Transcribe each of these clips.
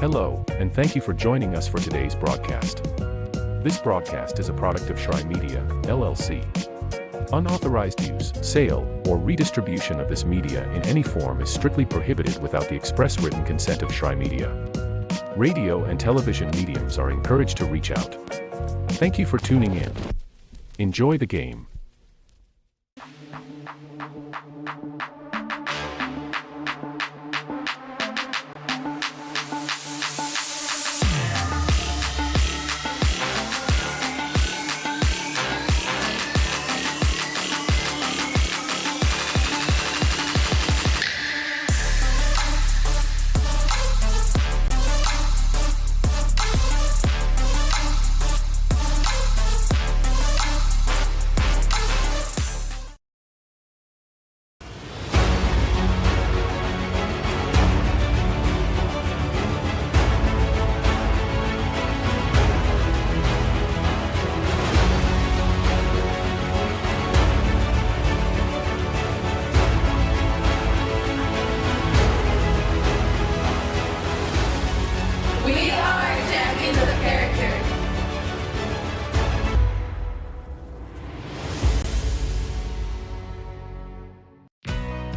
Hello, and thank you for joining us for today's broadcast. This broadcast is a product of Shry Media, LLC. Unauthorized use, sale, or redistribution of this media in any form is strictly prohibited without the express written consent of Shry Media. Radio and television mediums are encouraged to reach out. Thank you for tuning in. Enjoy the game.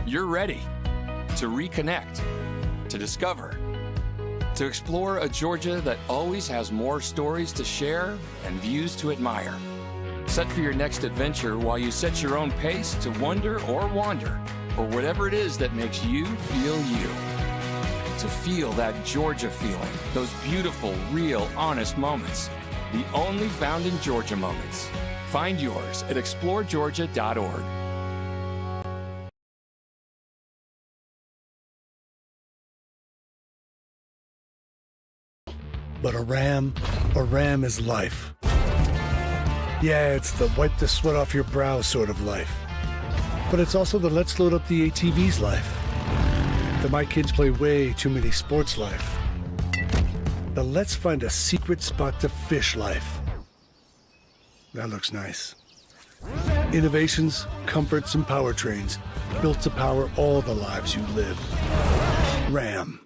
You're ready to reconnect, to discover, to explore a Georgia that always has more stories to share and views to admire. Set for your next adventure while you set your own pace to wonder or wander, or whatever it is that makes you feel you. To feel that Georgia feeling, those beautiful, real, honest moments. The only found in Georgia moments. Find yours at exploregeorgia.org. But a ram is life. Yeah, it's the wipe the sweat off your brow sort of life. But it's also the let's load up the ATV's life. The my kids play way too many sports life. The let's find a secret spot to fish life. That looks nice. Innovations, comforts, and powertrains built to power all the lives you live. Ram.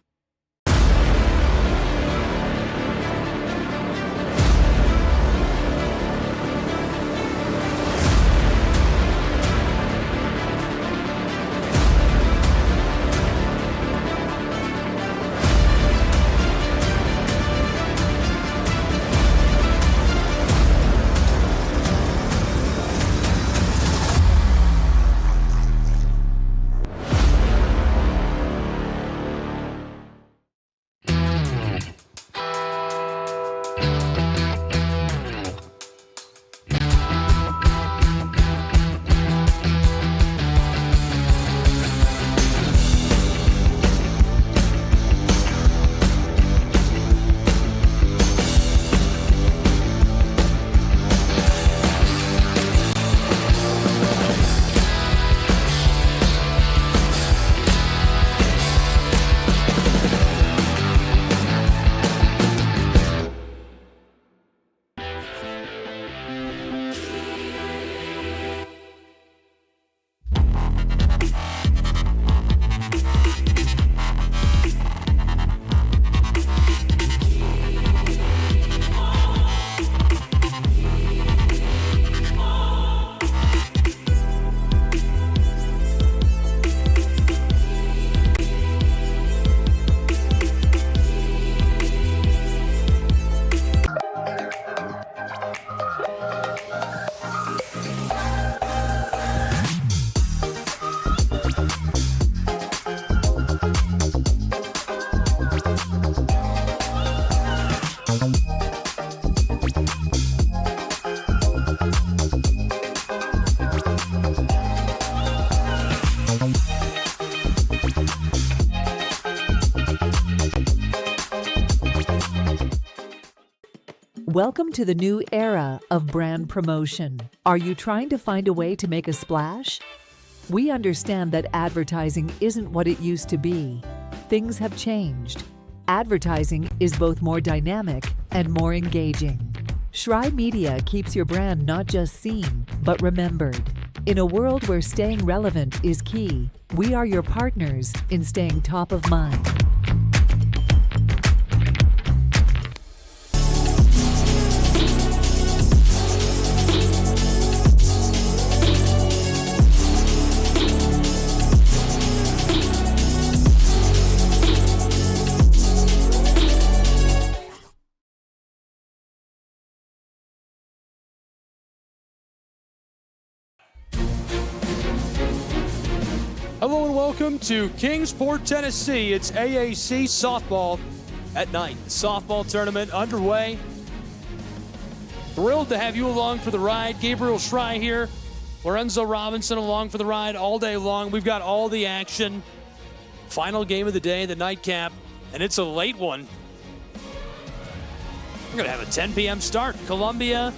Welcome to the new era of brand promotion. Are you trying to find a way to make a splash? We understand that advertising isn't what it used to be. Things have changed. Advertising is both more dynamic and more engaging. Shry Media keeps your brand not just seen, but remembered. In a world where staying relevant is key, we are your partners in staying top of mind. Hello and welcome to Kingsport, Tennessee. It's AAC softball at night. The softball tournament underway. Thrilled to have you along for the ride. Gabriel Schrei here. Lorenzo Robinson along for the ride all day long. We've got all the action. Final game of the day, the nightcap, and it's a late one. We're going to have a 10 p.m. start. Columbia,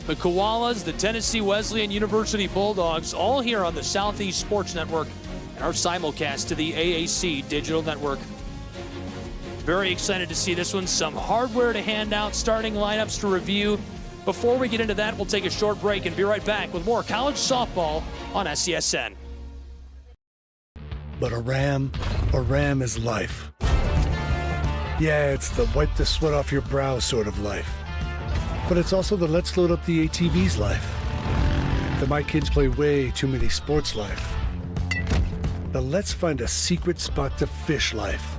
the Koalas, the Tennessee Wesleyan University Bulldogs, all here on the Southeast Sports Network and our simulcast to the AAC Digital Network. Very excited to see this one. Some hardware to hand out, starting lineups to review. Before we get into that, we'll take a short break and be right back with more college softball on SCSN. But a ram is life. Yeah, it's the wipe the sweat off your brow sort of life. But it's also the let's load up the ATVs life. The my kids play way too many sports life. The let's find a secret spot to fish life.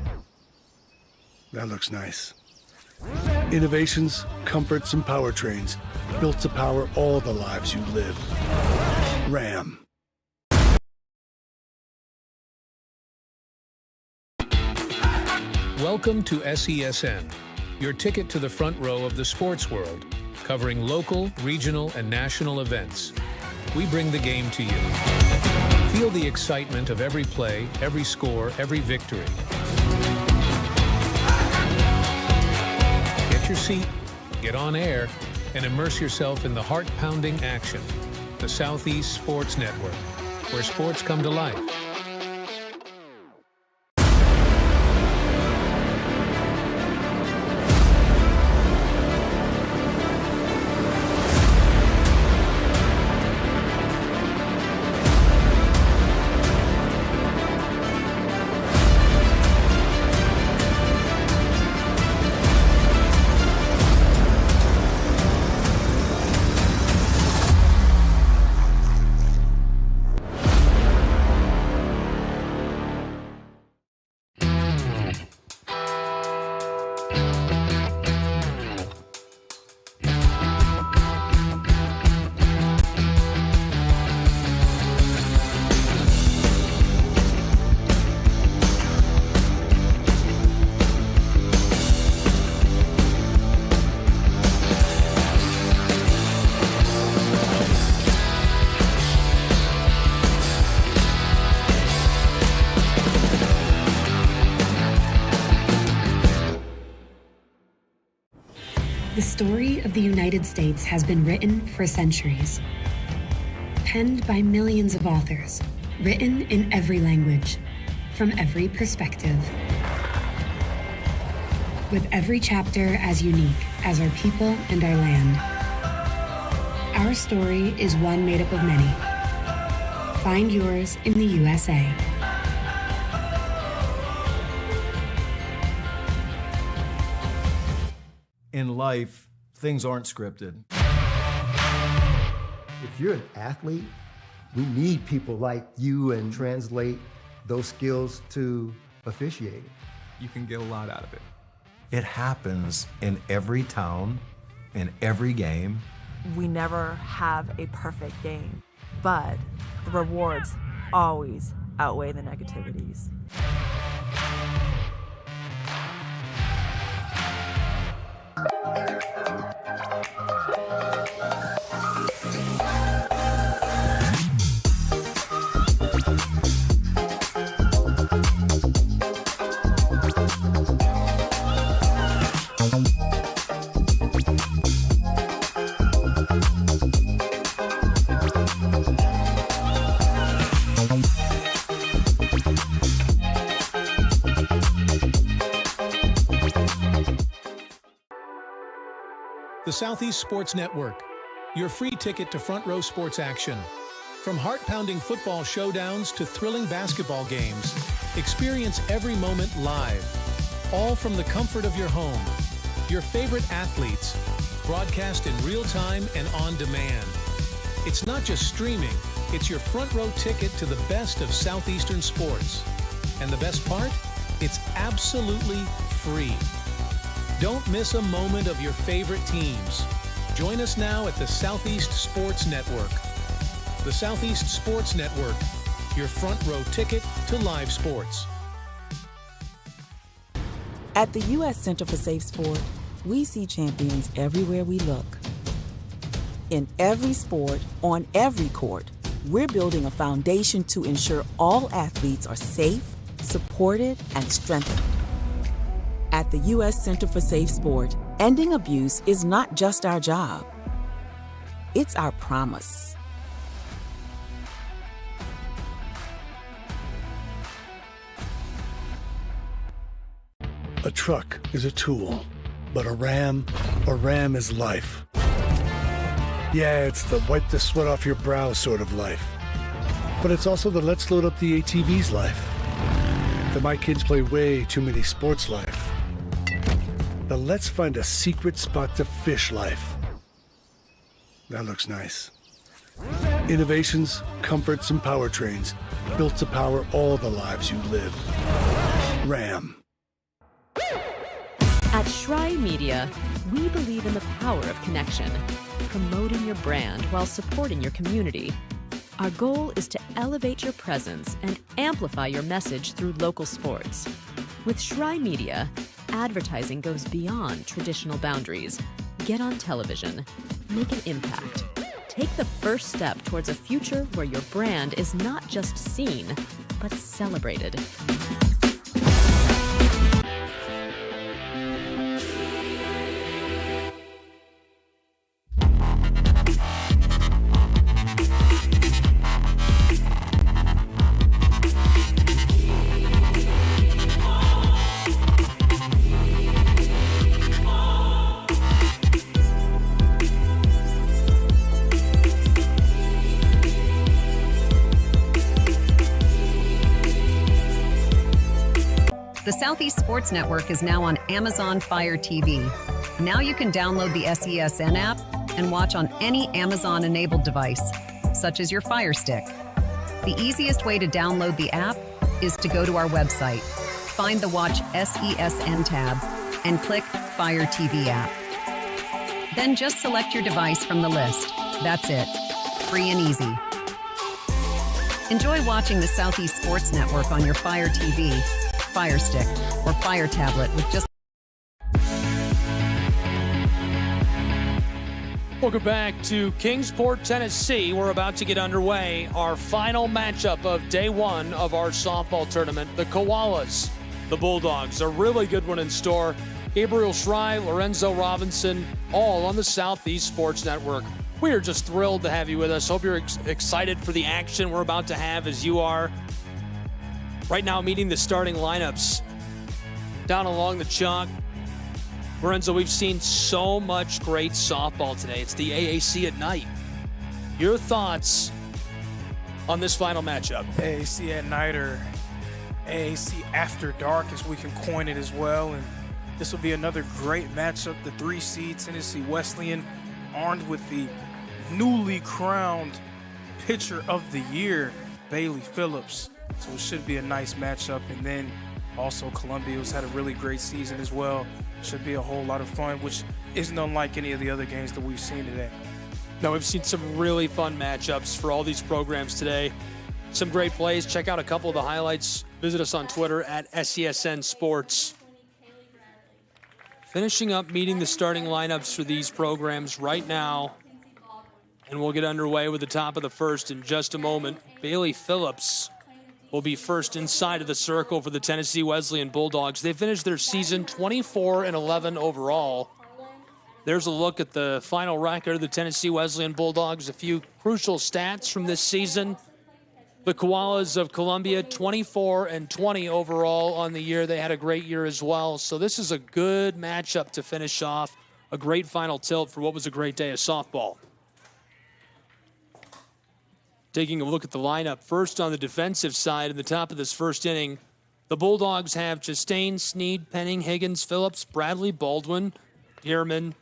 That looks nice. Innovations, comforts, and powertrains built to power all the lives you live. Ram. Welcome to SESN, your ticket to the front row of the sports world, covering local, regional, and national events. We bring the game to you. Feel the excitement of every play, every score, every victory. Get your seat, get on air, and immerse yourself in the heart-pounding action. The Southeast Sports Network, where sports come to life. The story of the United States has been written for centuries. Penned by millions of authors, written in every language, from every perspective. With every chapter as unique as our people and our land. Our story is one made up of many. Find yours in the USA. In life, things aren't scripted. If you're an athlete, we need people like you and translate those skills to officiating. You can get a lot out of it. It happens in every town, in every game. We never have a perfect game, but the rewards always outweigh the negativities. The Southeast Sports Network, your free ticket to front row sports action. From heart-pounding football showdowns to thrilling basketball games, experience every moment live, all from the comfort of your home. Your favorite athletes, broadcast in real time and on demand. It's not just streaming, it's your front row ticket to the best of Southeastern sports. And the best part? It's absolutely free. Don't miss a moment of your favorite teams. Join us now at the Southeast Sports Network. The Southeast Sports Network, your front row ticket to live sports. At the U.S. Center for Safe Sport, we see champions everywhere we look. In every sport, on every court, we're building a foundation to ensure all athletes are safe, supported, and strengthened. At the U.S. Center for Safe Sport, ending abuse is not just our job. It's our promise. A truck is a tool, but a ram is life. Yeah, it's the wipe the sweat off your brow sort of life. But it's also the let's load up the ATVs life. The my kids play way too many sports life. The let's find a secret spot to fish life. That looks nice. Innovations, comforts, and powertrains built to power all the lives you live. Ram. At Shry Media, we believe in the power of connection, promoting your brand while supporting your community. Our goal is to elevate your presence and amplify your message through local sports. With Shry Media, advertising goes beyond traditional boundaries. Get on television, make an impact. Take the first step towards a future where your brand is not just seen, but celebrated. The Southeast Sports Network is now on Amazon Fire TV. Now you can download the SESN app and watch on any Amazon-enabled device, such as your Fire Stick. The easiest way to download the app is to go to our website, find the Watch SESN tab, and click Fire TV app. Then just select your device from the list. That's it. Free and easy. Enjoy watching the Southeast Sports Network on your Fire TV, Fire Stick, or Fire Tablet with just... Welcome back to Kingsport, Tennessee. We're about to get underway. Our final matchup of day one of our softball tournament. The Koalas, the Bulldogs. A really good one in store. Gabriel Shry, Lorenzo Robinson, all on the Southeast Sports Network. We are just thrilled to have you with us. Hope you're excited for the action we're about to have as you are. Right now, meeting the starting lineups down along the chalk. Lorenzo, we've seen so much great softball today. It's the AAC at night. Your thoughts on this final matchup? AAC at night, or AAC after dark, as we can coin it as well. And this will be another great matchup. The 3 seed Tennessee Wesleyan, armed with the newly crowned pitcher of the year, Bailey Phillips. So it should be a nice matchup. And then also Columbia has had a really great season as well. Should be a whole lot of fun, which isn't unlike any of the other games that we've seen today. No, we've seen some really fun matchups for all these programs today. Some great plays. Check out a couple of the highlights. Visit us on Twitter at SESN Sports. Finishing up meeting the starting lineups for these programs right now. And we'll get underway with the top of the first in just a moment. Bailey Phillips will be first inside of the circle for the Tennessee Wesleyan Bulldogs. They finished their season 24-11 overall. There's a look at the final record of the Tennessee Wesleyan Bulldogs. A few crucial stats from this season. The Koalas of Columbia, 24-20 overall on the year. They had a great year as well. So this is a good matchup to finish off. A great final tilt for what was a great day of softball. Taking a look at the lineup, first on the defensive side in the top of this first inning, the Bulldogs have Chastain, Sneed, Penning, Higgins, Phillips, Bradley, Baldwin, Gearman,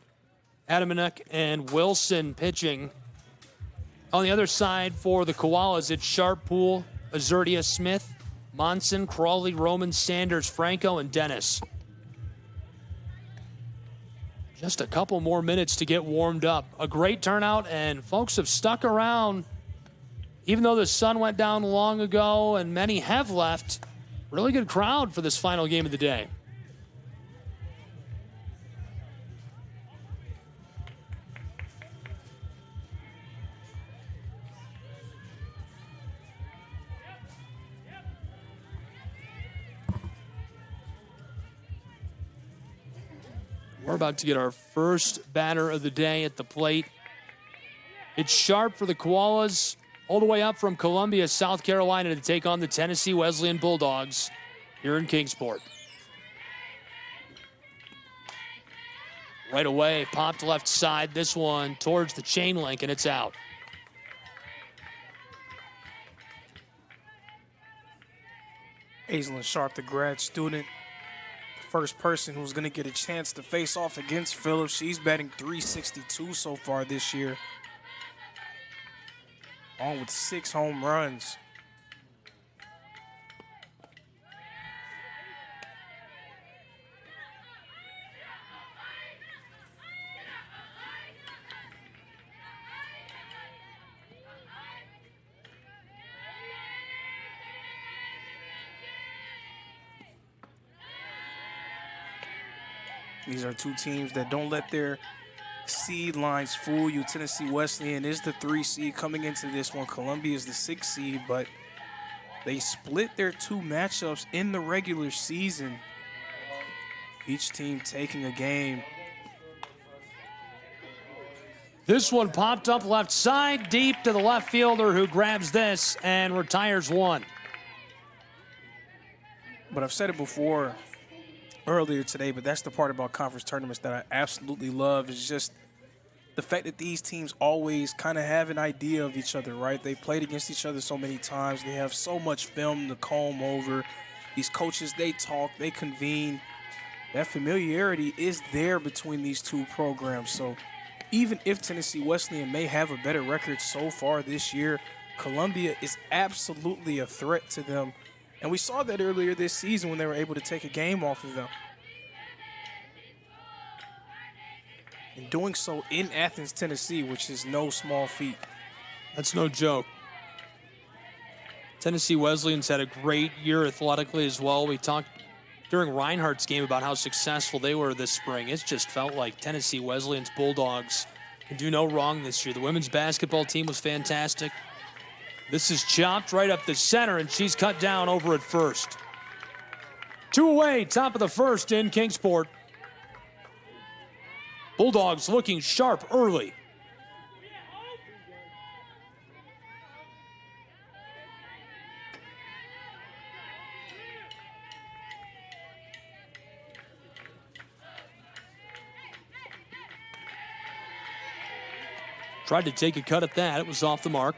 Adamanek, and Wilson pitching. On the other side for the Koalas, it's Sharppool, Azurdia, Smith, Monson, Crawley, Roman, Sanders, Franco, and Dennis. Just a couple more minutes to get warmed up. A great turnout, and folks have stuck around even though the sun went down long ago and many have left, really good crowd for this final game of the day. We're about to get our first batter of the day at the plate. It's sharp for the Koalas, all the way up from Columbia, South Carolina, to take on the Tennessee Wesleyan Bulldogs here in Kingsport. Right away, popped left side. This one towards the chain link, and it's out. Aislinn Sharp, the grad student, the first person who's going to get a chance to face off against Phillips. She's batting .362 so far this year, on with 6 home runs. These are two teams that don't let their seed lines fool you. Tennessee Wesleyan is the 3 seed coming into this one. Columbia is the 6 seed, but they split their 2 matchups in the regular season. Each team taking a game. This one popped up left side, deep to the left fielder, who grabs this and retires one. But I've said it before earlier today, but that's the part about conference tournaments that I absolutely love, is just the fact that these teams always kind of have an idea of each other, right? They've played against each other so many times. They have so much film to comb over. These coaches, they talk, they convene. That familiarity is there between these two programs. So even if Tennessee Wesleyan may have a better record so far this year, Columbia is absolutely a threat to them. And we saw that earlier this season when they were able to take a game off of them. And doing so in Athens, Tennessee, which is no small feat. That's no joke. Tennessee Wesleyan's had a great year athletically as well. We talked during Reinhardt's game about how successful they were this spring. It's just felt like Tennessee Wesleyan's Bulldogs can do no wrong this year. The women's basketball team was fantastic. This is chopped right up the center, and she's cut down over at first. 2 away, top of the first in Kingsport. Bulldogs looking sharp early. Tried to take a cut at that. It was off the mark.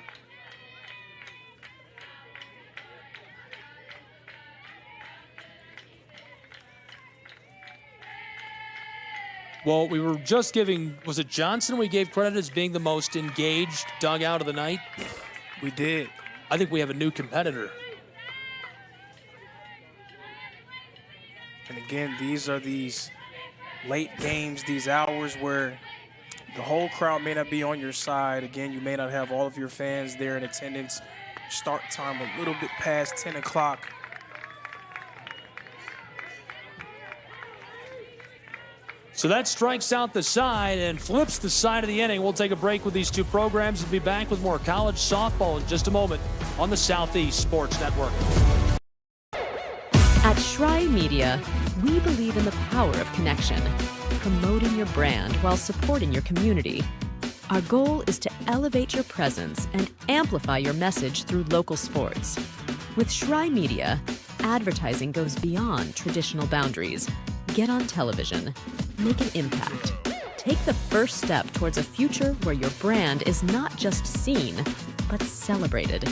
Well, we were just giving, was it Johnson we gave credit as being the most engaged dugout of the night? We did. I think we have a new competitor. And again, these are these late games, these hours where the whole crowd may not be on your side. Again, you may not have all of your fans there in attendance. Start time a little bit past 10 o'clock. So that strikes out the side and flips the side of the inning. We'll take a break with these two programs and be back with more college softball in just a moment on the Southeast Sports Network. At Shry Media, we believe in the power of connection, promoting your brand while supporting your community. Our goal is to elevate your presence and amplify your message through local sports. With Shry Media, advertising goes beyond traditional boundaries. Get on television. Make an impact. Take the first step towards a future where your brand is not just seen, but celebrated.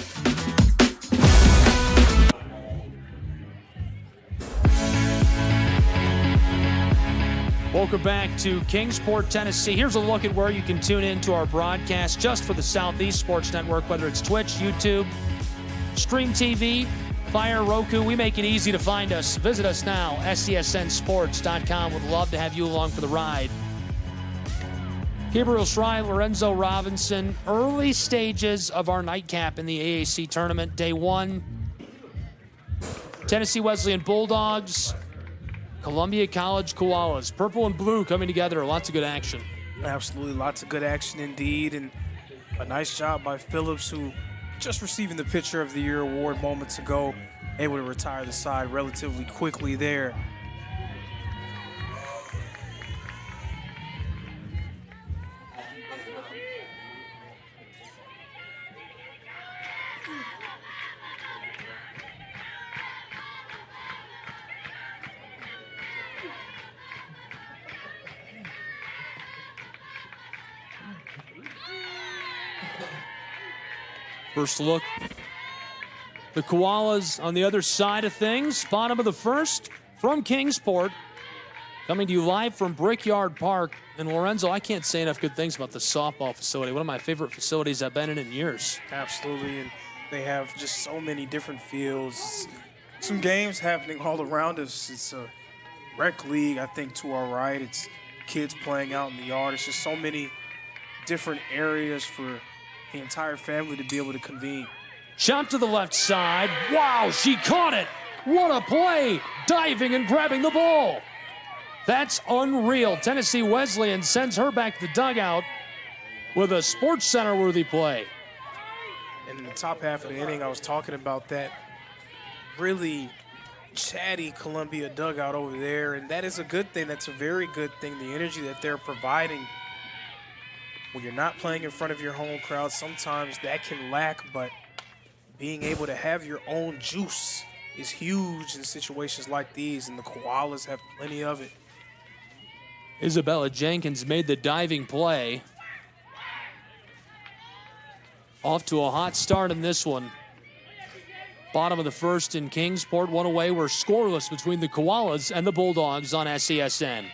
Welcome back to Kingsport, Tennessee. Here's a look at where you can tune in to our broadcast just for the Southeast Sports Network, whether it's Twitch, YouTube, Stream TV, Fire, Roku. We make it easy to find us. Visit us now, SCSNsports.com. Would love to have you along for the ride. Gabriel Schrei, Lorenzo Robinson, early stages of our nightcap in the AAC tournament. Day 1, Tennessee Wesleyan Bulldogs, Columbia College Koalas. Purple and blue coming together. Lots of good action. Absolutely, lots of good action indeed, and a nice job by Phillips, who just receiving the Pitcher of the Year award moments ago, able to retire the side relatively quickly there. First look, the Koalas on the other side of things. Bottom of the first from Kingsport. Coming to you live from Brickyard Park. And Lorenzo, I can't say enough good things about the softball facility. One of my favorite facilities I've been in years. Absolutely, and they have just so many different fields. Some games happening all around us. It's a rec league, I think, to our right. It's kids playing out in the yard. It's just so many different areas for the entire family to be able to convene. Shot to the left side. Wow, she caught it. What a play. Diving and grabbing the ball. That's unreal. Tennessee Wesleyan sends her back to the dugout with a Sports Center-worthy play. And in the top half of the inning, I was talking about that really chatty Columbia dugout over there, and that is a good thing. That's a very good thing, the energy that they're providing. When you're not playing in front of your home crowd, sometimes that can lack, but being able to have your own juice is huge in situations like these, and the Koalas have plenty of it. Isabella Jenkins made the diving play. Off to a hot start in this one. Bottom of the first in Kingsport, one away. We're scoreless between the Koalas and the Bulldogs on SESN.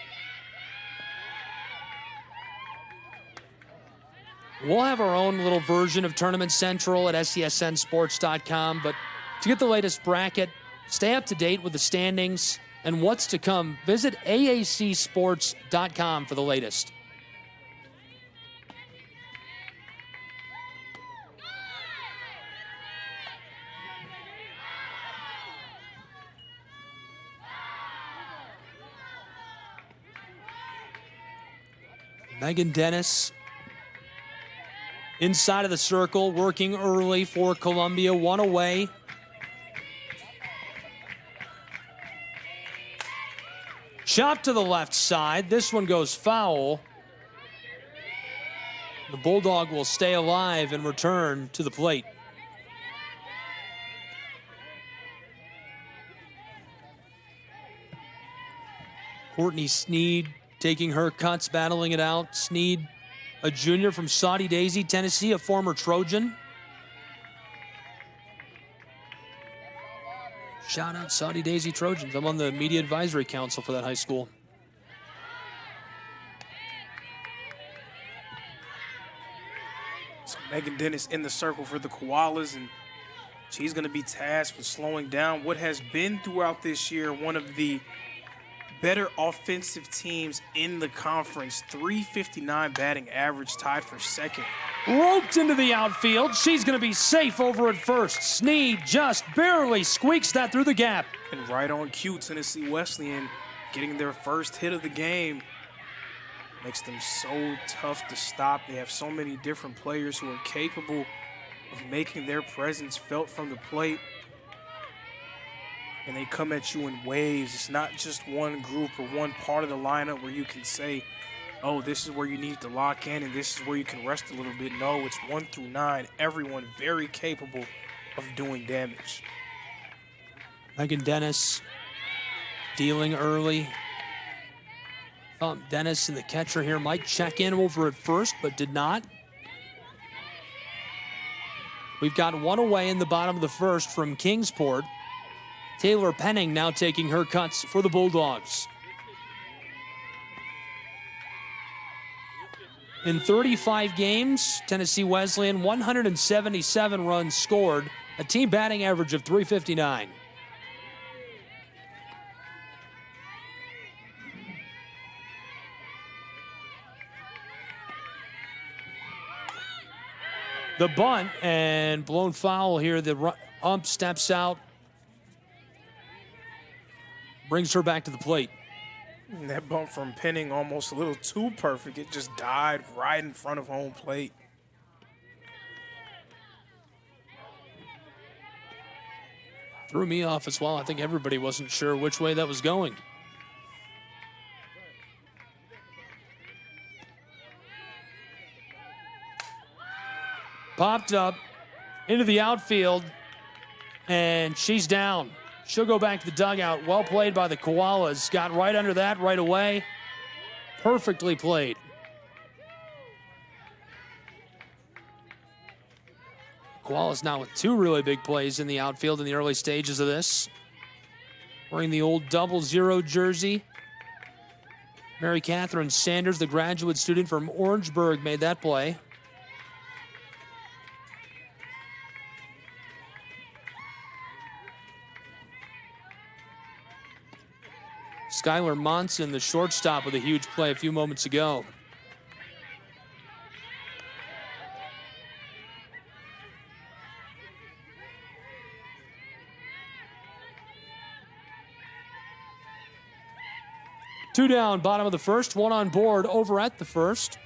We'll have our own little version of Tournament Central at SESNsports.com, but to get the latest bracket, stay up to date with the standings and what's to come, visit AACsports.com for the latest. Megan Dennis inside of the circle, working early for Columbia, one away. Shot to the left side. This one goes foul. The Bulldog will stay alive and return to the plate. Courtney Sneed taking her cuts, battling it out. Sneed, a junior from Saudi Daisy, Tennessee, a former Trojan. Shout out Saudi Daisy Trojans. I'm on the Media Advisory Council for that high school. So Megan Dennis in the circle for the Koalas, and she's going to be tasked with slowing down what has been throughout this year one of the better offensive teams in the conference. 359 batting average, tied for second. Roped into the outfield. She's going to be safe over at first. Sneed just barely squeaks that through the gap. And right on cue, Tennessee Wesleyan getting their first hit of the game. Makes them so tough to stop. They have so many different players who are capable of making their presence felt from the plate. And they come at you in waves. It's not just one group or one part of the lineup where you can say, oh, this is where you need to lock in and this is where you can rest a little bit. No, it's 1 through 9. Everyone very capable of doing damage. Megan Dennis dealing early. Dennis and the catcher here might check in over at first, but did not. We've got one away in the bottom of the first from Kingsport. Taylor Penning now taking her cuts for the Bulldogs. In 35 games, Tennessee Wesleyan, 177 runs scored, a team batting average of .359. the bunt and blown foul here. The ump steps out, brings her back to the plate. And that bump from Penning almost a little too perfect. It just died right in front of home plate. Threw me off as well. I think everybody wasn't sure which way that was going. Popped up into the outfield, and she's down. She'll go back to the dugout. Well played by the Koalas. Got right under that right away. Perfectly played. Koalas now with 2 really big plays in the outfield in the early stages of this. Wearing the old 00 jersey. Mary Catherine Sanders, the graduate student from Orangeburg, made that play. Skylar Monson, the shortstop, with a huge play a few moments ago. Two down, bottom of the first, one on board over at the first.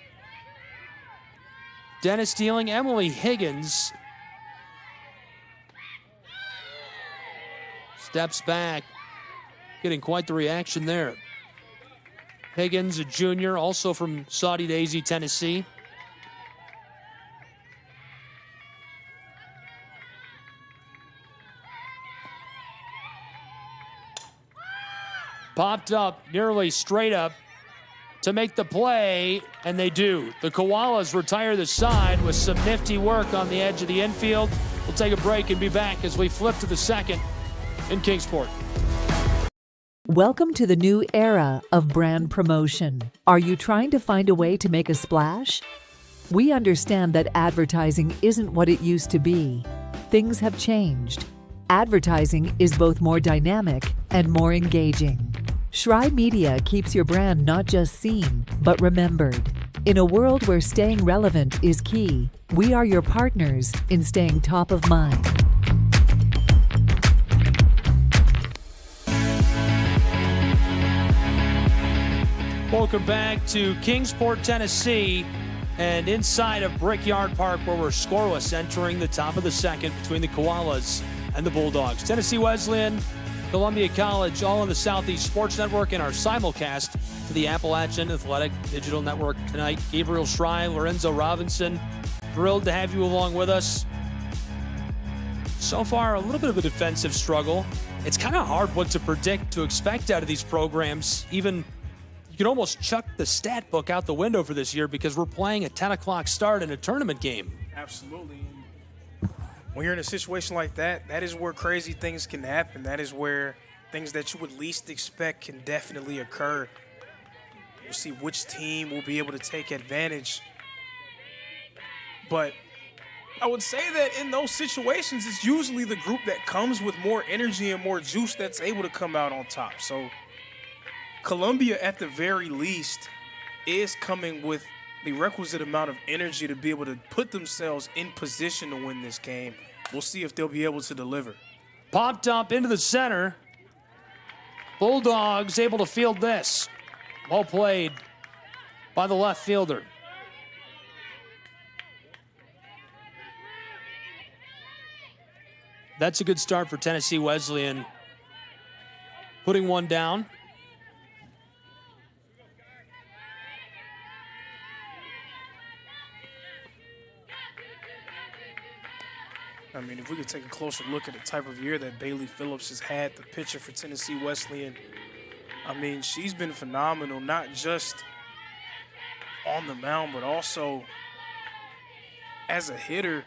Dennis dealing, Emily Higgins steps back, getting quite the reaction there. Higgins, a junior, also from Saudi Daisy, Tennessee. Popped up, nearly straight up to make the play, and they do. The Koalas retire the side with some nifty work on the edge of the infield. We'll take a break and be back as we flip to the second in Kingsport. Welcome to the new era of brand promotion. Are you trying to find a way to make a splash? We understand that advertising isn't what it used to be. Things have changed. Advertising is both more dynamic and more engaging. Shry Media keeps your brand not just seen, but remembered. In a world where staying relevant is key, we are your partners in staying top of mind. Welcome back to Kingsport, Tennessee, and inside of Brickyard Park, where we're scoreless entering the top of the second between the Koalas and the Bulldogs. Tennessee Wesleyan, Columbia College, all on the Southeast Sports Network, and our simulcast to the Appalachian Athletic Digital Network tonight. Gabriel Schrei, Lorenzo Robinson, thrilled to have you along with us. So far, a little bit of a defensive struggle. It's kind of hard what to predict, to expect out of these programs. Even you can almost chuck the stat book out the window for this year because we're playing a 10 o'clock start in a tournament game. Absolutely. When you're in a situation like that, that is where crazy things can happen. That is where things that you would least expect can definitely occur. We'll see which team will be able to take advantage. But I would say that in those situations, it's usually the group that comes with more energy and more juice that's able to come out on top. So Columbia, at the very least, is coming with the requisite amount of energy to be able to put themselves in position to win this game. We'll see if they'll be able to deliver. Popped up into the center. Bulldogs able to field this. Well played by the left fielder. That's a good start for Tennessee Wesleyan. Putting one down. I mean, if we could take a closer look at the type of year that Bailey Phillips has had, the pitcher for Tennessee Wesleyan, I mean, she's been phenomenal, not just on the mound, but also as a hitter,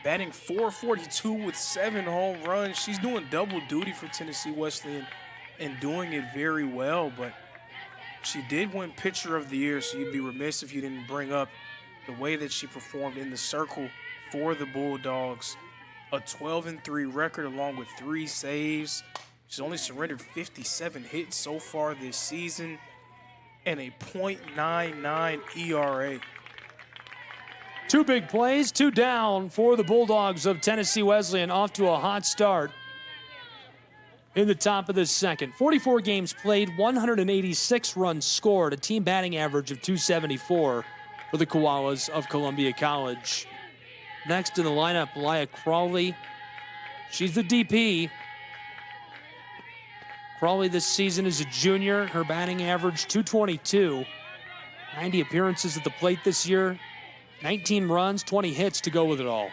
batting .442 with 7 home runs. She's doing double duty for Tennessee Wesleyan and doing it very well, but she did win Pitcher of the Year, so you'd be remiss if you didn't bring up the way that she performed in the circle for the Bulldogs. A 12-3 record along with 3 saves. She's only surrendered 57 hits so far this season and a .99 ERA. Two big plays, 2 down for the Bulldogs of Tennessee Wesleyan, off to a hot start in the top of the second. 44 games played, 186 runs scored, a team batting average of 274 for the Koalas of Columbia College. Next in the lineup, Laia Crawley. She's the DP. Crawley this season is a junior. Her batting average, 222. 90 appearances at the plate this year. 19 runs, 20 hits to go with it all.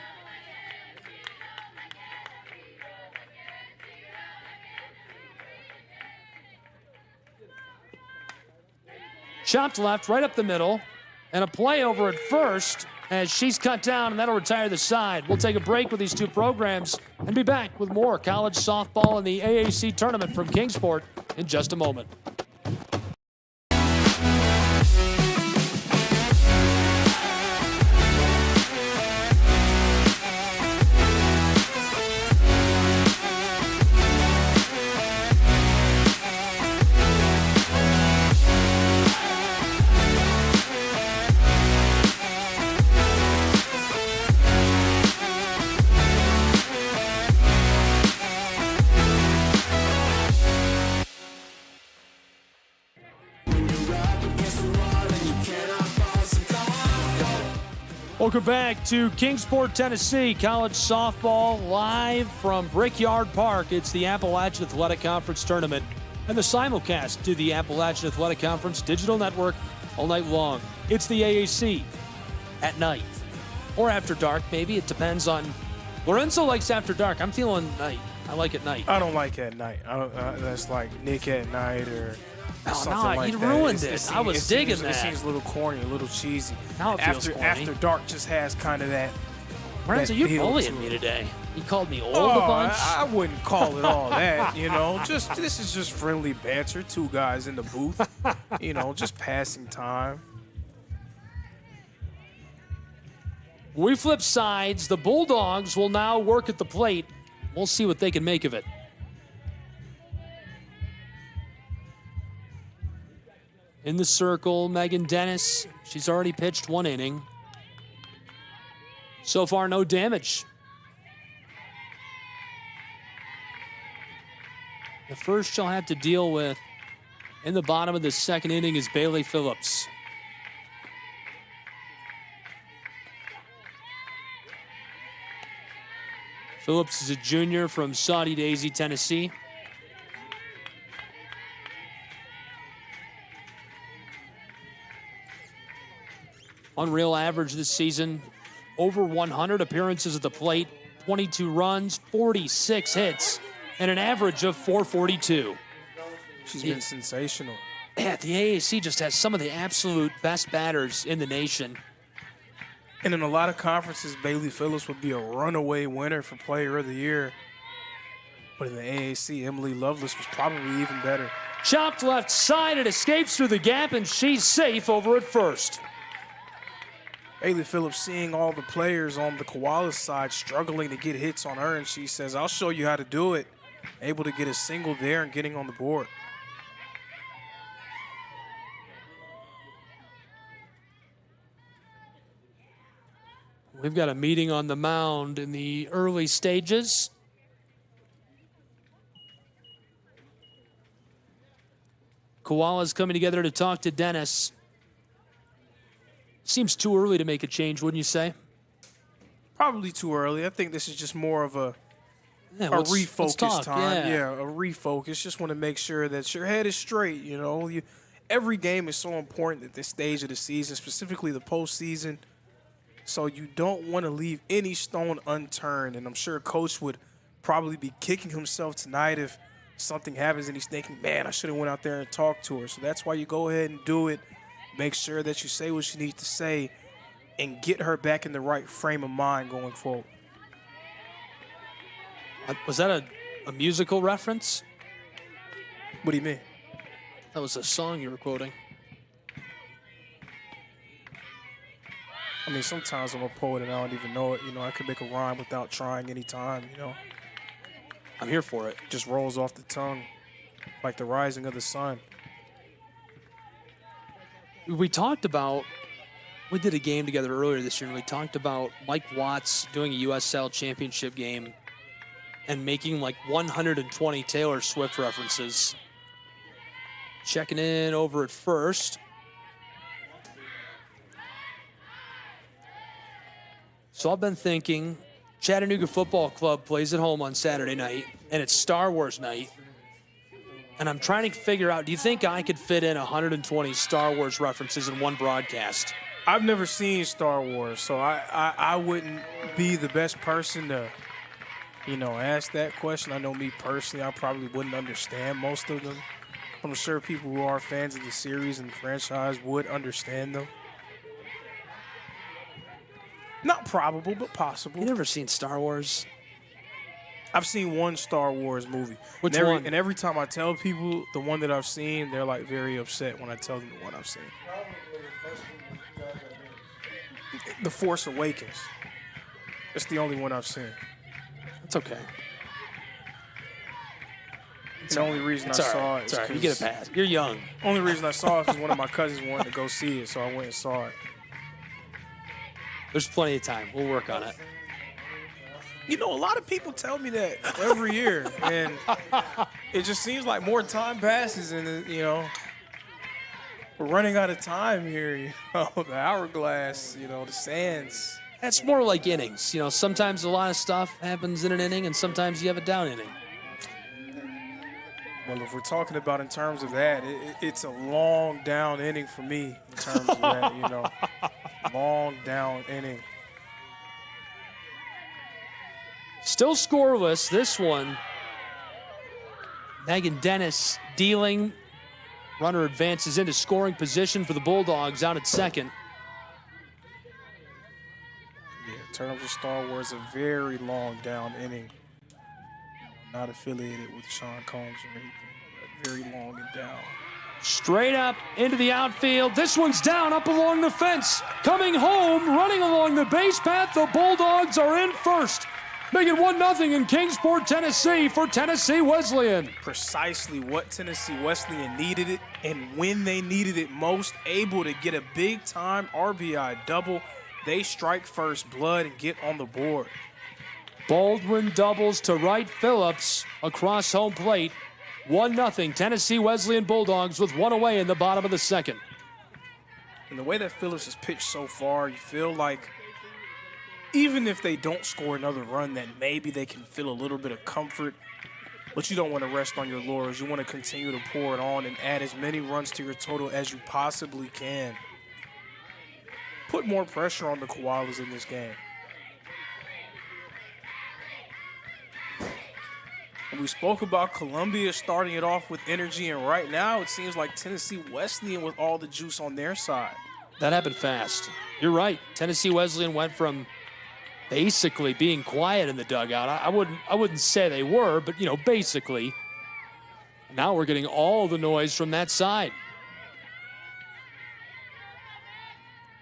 Chopped left, right up the middle, and a play over at first as she's cut down, and that'll retire the side. We'll take a break with these two programs and be back with more college softball in the AAC tournament from Kingsport in just a moment. Welcome back to Kingsport, Tennessee. College softball live from Brickyard Park. It's the Appalachian Athletic Conference Tournament and the simulcast to the Appalachian Athletic Conference Digital Network all night long. It's the AAC at night or after dark, maybe. It depends on. Lorenzo likes after dark. I'm feeling night. I like it night. I don't like at night. That's like Nick at night or something like he that. ruined it. I was digging that. It seems a little corny, a little cheesy. Now it feels corny. After dark just has kind of that. Lorenzo, you're bullying me today. You called me old a bunch. I wouldn't call it all that. This is just friendly banter. Two guys in the booth. Just passing time. We flip sides. The Bulldogs will now work at the plate. We'll see what they can make of it. In the circle, Megan Dennis. She's already pitched 1 inning. So far, no damage. The first she'll have to deal with in the bottom of the second inning is Bailey Phillips. Phillips is a junior from Saudi Daisy, Tennessee. Unreal average this season, over 100 appearances at the plate, 22 runs, 46 hits, and an average of 442. She's been sensational. Yeah, the AAC just has some of the absolute best batters in the nation. And in a lot of conferences, Bailey Phillips would be a runaway winner for Player of the Year. But in the AAC, Emily Lovelace was probably even better. Chopped left side, it escapes through the gap, and she's safe over at first. Bailey Phillips seeing all the players on the Koalas side struggling to get hits on her, and she says, I'll show you how to do it. Able to get a single there and getting on the board. We've got a meeting on the mound in the early stages. Koalas coming together to talk to Dennis. Seems too early to make a change, wouldn't you say? Probably too early. I think this is just more of a refocus time. Yeah, a refocus. Just want to make sure that your head is straight. Every game is so important at this stage of the season, specifically the postseason. So you don't want to leave any stone unturned. And I'm sure Coach would probably be kicking himself tonight if something happens and he's thinking, man, I should have went out there and talked to her. So that's why you go ahead and do it. Make sure that you say what you need to say and get her back in the right frame of mind going forward. Was that a musical reference? What do you mean? That was a song you were quoting. I mean, sometimes I'm a poet and I don't even know it. I could make a rhyme without trying any time, I'm here for it. Just rolls off the tongue like the rising of the sun. We talked about We did a game together earlier this year, and we talked about Mike Watts doing a USL championship game and making like 120 Taylor Swift references. Checking in over at first. So I've been thinking, Chattanooga Football Club plays at home on Saturday night, and it's Star Wars night. And I'm trying to figure out, do you think I could fit in 120 Star Wars references in one broadcast? I've never seen Star Wars, so I wouldn't be the best person to, ask that question. I know me personally, I probably wouldn't understand most of them. I'm sure people who are fans of the series and the franchise would understand them. Not probable, but possible. You never seen Star Wars? I've seen one Star Wars movie. Which one? And every time I tell people the one that I've seen, they're like very upset when I tell them the one I've seen. The Force Awakens. It's the only one I've seen. It's okay. The only reason I saw it is because you get a pass. You're young. Only reason I saw it is because one of my cousins wanted to go see it, so I went and saw it. There's plenty of time. We'll work on it. A lot of people tell me that every year, and it just seems like more time passes, and we're running out of time here. The hourglass, the sands. That's more like innings. Sometimes a lot of stuff happens in an inning, and sometimes you have a down inning. Well, if we're talking about in terms of that, it's a long down inning for me in terms of that, long down inning. Still scoreless, this one. Megan Dennis dealing. Runner advances into scoring position for the Bulldogs out at second. Yeah, in terms of Star Wars, a very long down inning. Not affiliated with Sean Combs or anything, but very long and down. Straight up into the outfield. This one's down up along the fence. Coming home, running along the base path, the Bulldogs are in first. Making 1-0 in Kingsport, Tennessee for Tennessee Wesleyan. Precisely what Tennessee Wesleyan needed it, and when they needed it most, able to get a big-time RBI double. They strike first blood and get on the board. Baldwin doubles to Wright Phillips across home plate. 1-0 Tennessee Wesleyan Bulldogs with one away in the bottom of the second. And the way that Phillips has pitched so far, you feel like even if they don't score another run, that maybe they can feel a little bit of comfort. But you don't want to rest on your laurels. You want to continue to pour it on and add as many runs to your total as you possibly can. Put more pressure on the Koalas in this game. And we spoke about Columbia starting it off with energy, and right now it seems like Tennessee Wesleyan with all the juice on their side. That happened fast. You're right. Tennessee Wesleyan went from basically being quiet in the dugout. I wouldn't say they were, but basically. Now we're getting all the noise from that side.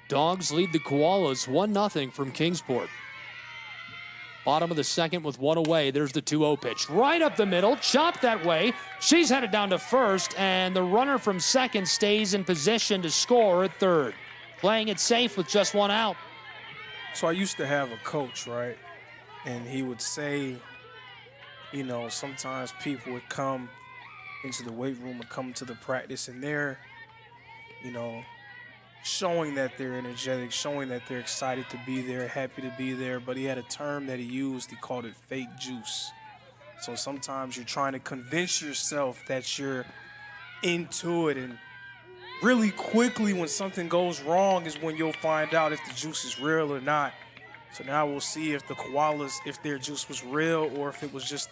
Dogs lead the Koalas 1-0 from Kingsport. Bottom of the second with one away. There's the 2-0 pitch. Right up the middle, chopped that way. She's headed down to first, and the runner from second stays in position to score at third. Playing it safe with just one out. So I used to have a coach, right? And he would say, sometimes people would come into the weight room or come to the practice, and they're, showing that they're energetic, showing that they're excited to be there, happy to be there. But he had a term that he used. He called it fake juice. So sometimes you're trying to convince yourself that you're into it, and really quickly when something goes wrong is when you'll find out if the juice is real or not. So now we'll see if the Koalas, if their juice was real or if it was just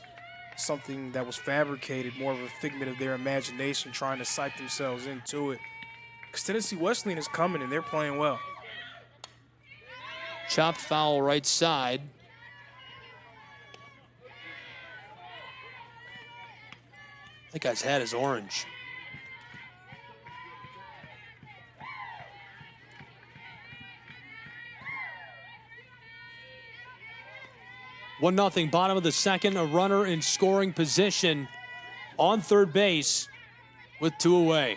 something that was fabricated, more of a figment of their imagination, trying to psych themselves into it. Because Tennessee Wesleyan is coming, and they're playing well. Chopped foul right side. That guy's hat is orange. One 1-0, bottom of the second. A runner in scoring position on third base with two away.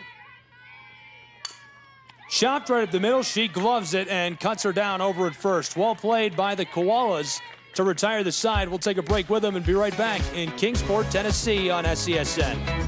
Chopped right at the middle. She gloves it and cuts her down over at first. Well played by the Koalas to retire the side. We'll take a break with them and be right back in Kingsport, Tennessee on SESN.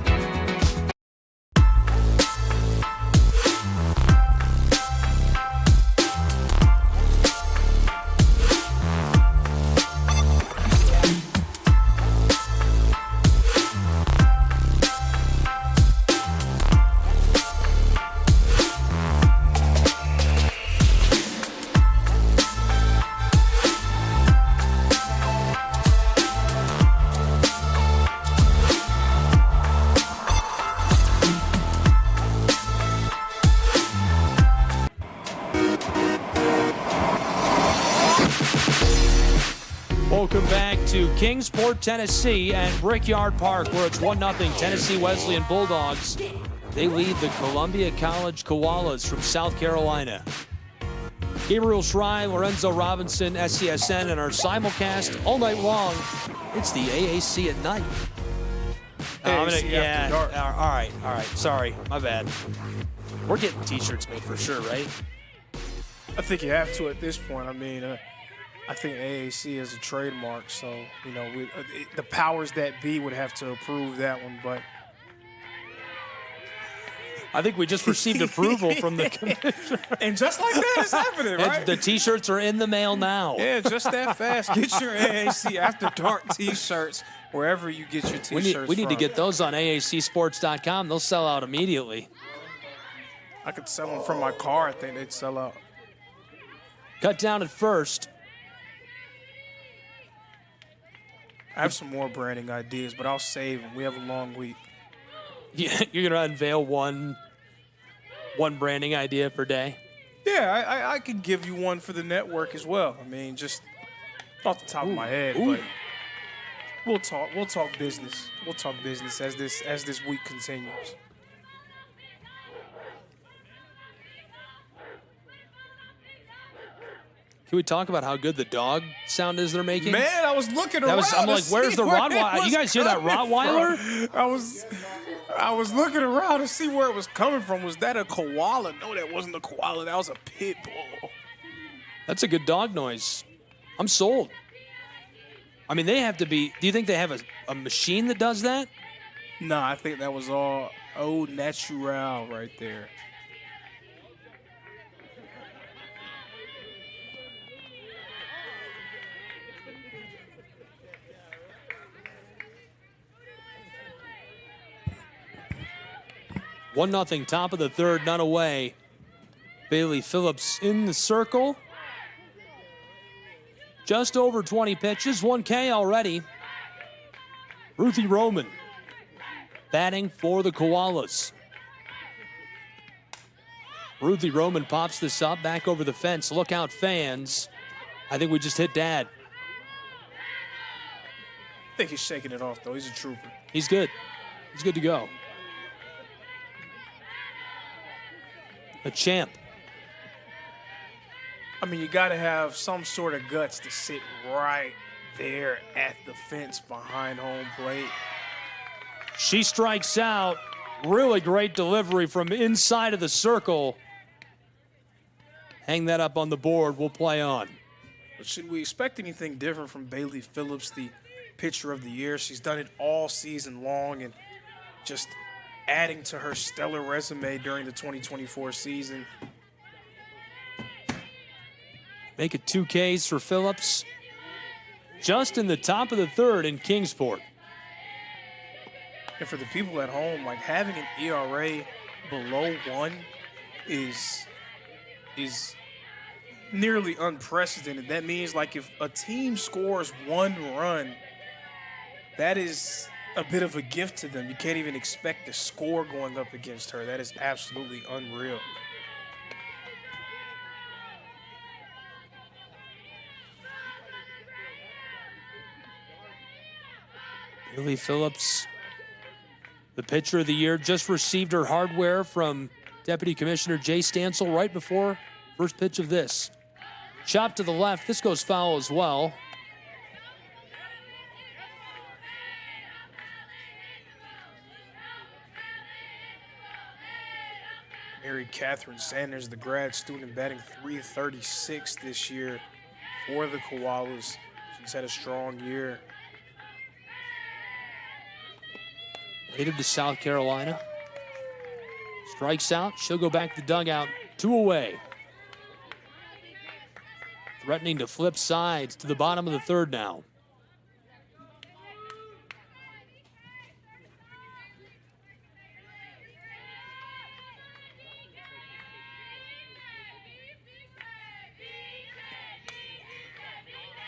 Welcome back to Kingsport, Tennessee and Brickyard Park, where it's 1-0 Tennessee Wesleyan Bulldogs. They lead the Columbia College Koalas from South Carolina. Gabriel Schrei, Lorenzo Robinson, SESN, and our simulcast all night long. It's the AAC at night. AAC after dark. All right. Sorry, my bad. We're getting T-shirts made for sure, right? I think you have to at this point. I mean, I think AAC is a trademark, so, you know, the powers that be would have to approve that one, but I think we just received approval from the commissioner. And just like that, it's happening, right? The T-shirts are in the mail now. Yeah, just that fast. Get your AAC After Dark T-shirts wherever you get your T-shirts We need to from. get those on AACsports.com. They'll sell out immediately. I could sell them from my car. I think they'd sell out. Cut down at first. I have some more branding ideas, but I'll save them. We have a long week. Yeah, you're going to unveil one branding idea per day? Yeah, I could give you one for the network as well. I mean, just off the top of my head, but we'll talk business. We'll talk business as this week continues. Can we talk about how good the dog sound is they're making? Man, I was looking around. I'm like, where's the Rottweiler? You guys hear that Rottweiler? I was looking around to see where it was coming from. Was that a koala? No, that wasn't a koala. That was a pit bull. That's a good dog noise. I'm sold. I mean, they have to be. Do you think they have a machine that does that? No, I think that was all au naturel right there. One 0 top of the third, none away. Bailey Phillips in the circle. Just over 20 pitches, 1K already. Ruthie Roman batting for the Koalas. Ruthie Roman pops this up, back over the fence. Look out, fans. I think we just hit Dad. I think he's shaking it off, though. He's a trooper. He's good. He's good to go. A champ. I mean, you got to have some sort of guts to sit right there at the fence behind home plate. She strikes out. Really great delivery from inside of the circle. Hang that up on the board. We'll play on. But should we expect anything different from Bailey Phillips, the pitcher of the year? She's done it all season long and just adding to her stellar resume during the 2024 season. Make it 2 Ks for Phillips. Just in the top of the third in Kingsport. And for the people at home, like having an ERA below 1 is nearly unprecedented. That means like if a team scores 1 run, that is a bit of a gift to them. You can't even expect the score going up against her. That is absolutely unreal. Bailey Phillips, the pitcher of the year, just received her hardware from Deputy Commissioner Jay Stansel right before first pitch of this. Chop to the left. This goes foul as well. Mary Catherine Sanders, the grad student, batting .336 this year for the Koalas. She's had a strong year. Native to South Carolina. Strikes out. She'll go back to the dugout. 2 away. Threatening to flip sides to the bottom of the third now.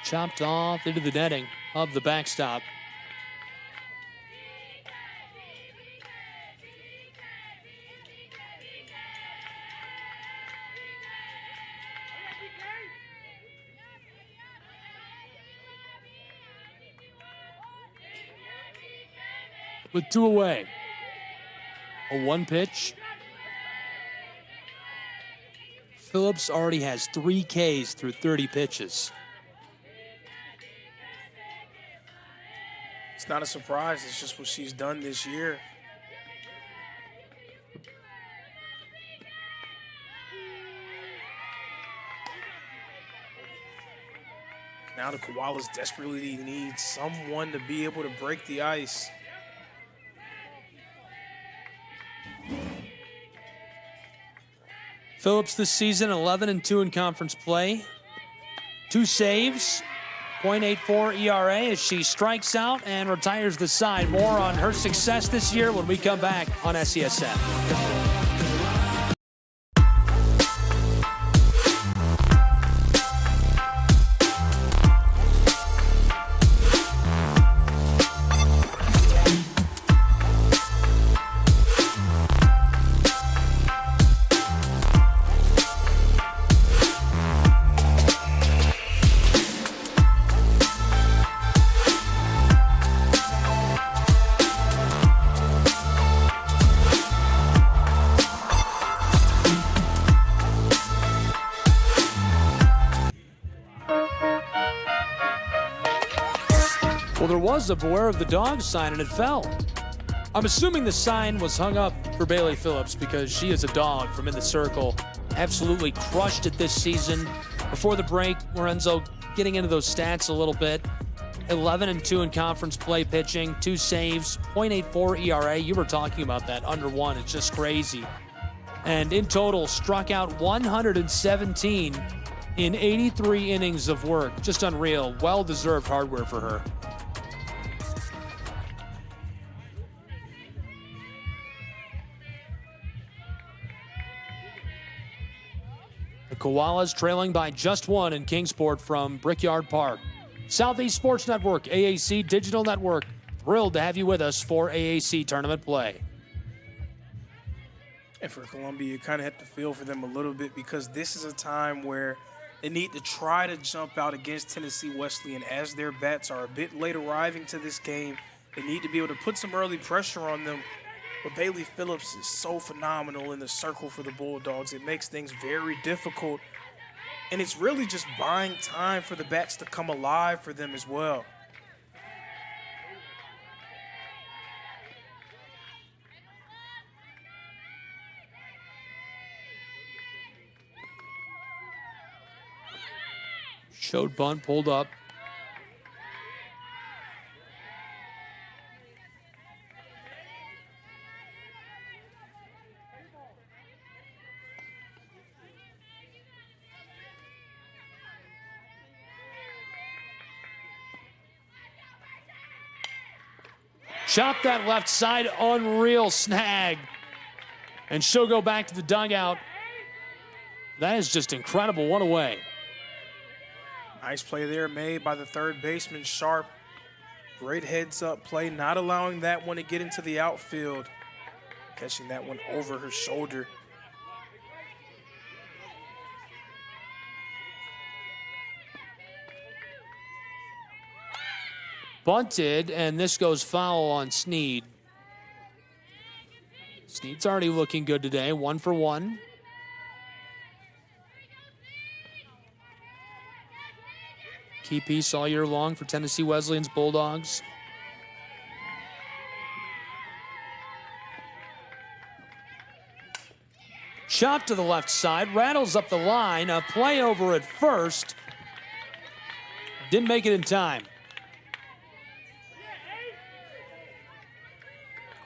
Chopped off into the netting of the backstop. With 2 away. A 1 pitch. Phillips already has 3 Ks through 30 pitches. It's not a surprise. It's just what she's done this year. Now the Koalas desperately need someone to be able to break the ice. Phillips this season, 11-2 in conference play. 2 saves, .84 ERA as she strikes out and retires the side. More on her success this year when we come back on SESN. Well, there was a Beware of the Dog sign, and it fell. I'm assuming the sign was hung up for Bailey Phillips because she is a dog from in the circle. Absolutely crushed it this season. Before the break, Lorenzo getting into those stats a little bit. 11-2 in conference play pitching, 2 saves, .84 ERA. You were talking about that, under 1. It's just crazy. And in total, struck out 117 in 83 innings of work. Just unreal. Well-deserved hardware for her. The Koalas trailing by just 1 in Kingsport from Brickyard Park. Southeast Sports Network, AAC Digital Network. Thrilled to have you with us for AAC tournament play. And for Columbia, you kind of have to feel for them a little bit because this is a time where they need to try to jump out against Tennessee Wesleyan as their bats are a bit late arriving to this game. They need to be able to put some early pressure on them. But Bailey Phillips is so phenomenal in the circle for the Bulldogs. It makes things very difficult. And it's really just buying time for the bats to come alive for them as well. Showed bunt, pulled up. Chop that left side, unreal snag. And she'll go back to the dugout. That is just incredible, 1 away. Nice play there made by the third baseman, Sharp. Great heads-up play, not allowing that one to get into the outfield. Catching that one over her shoulder. Bunted, and this goes foul on Sneed. Sneed's already looking good today, 1 for 1. Key piece all year long for Tennessee Wesleyan's Bulldogs. Shot to the left side, rattles up the line, a play over at first. Didn't make it in time.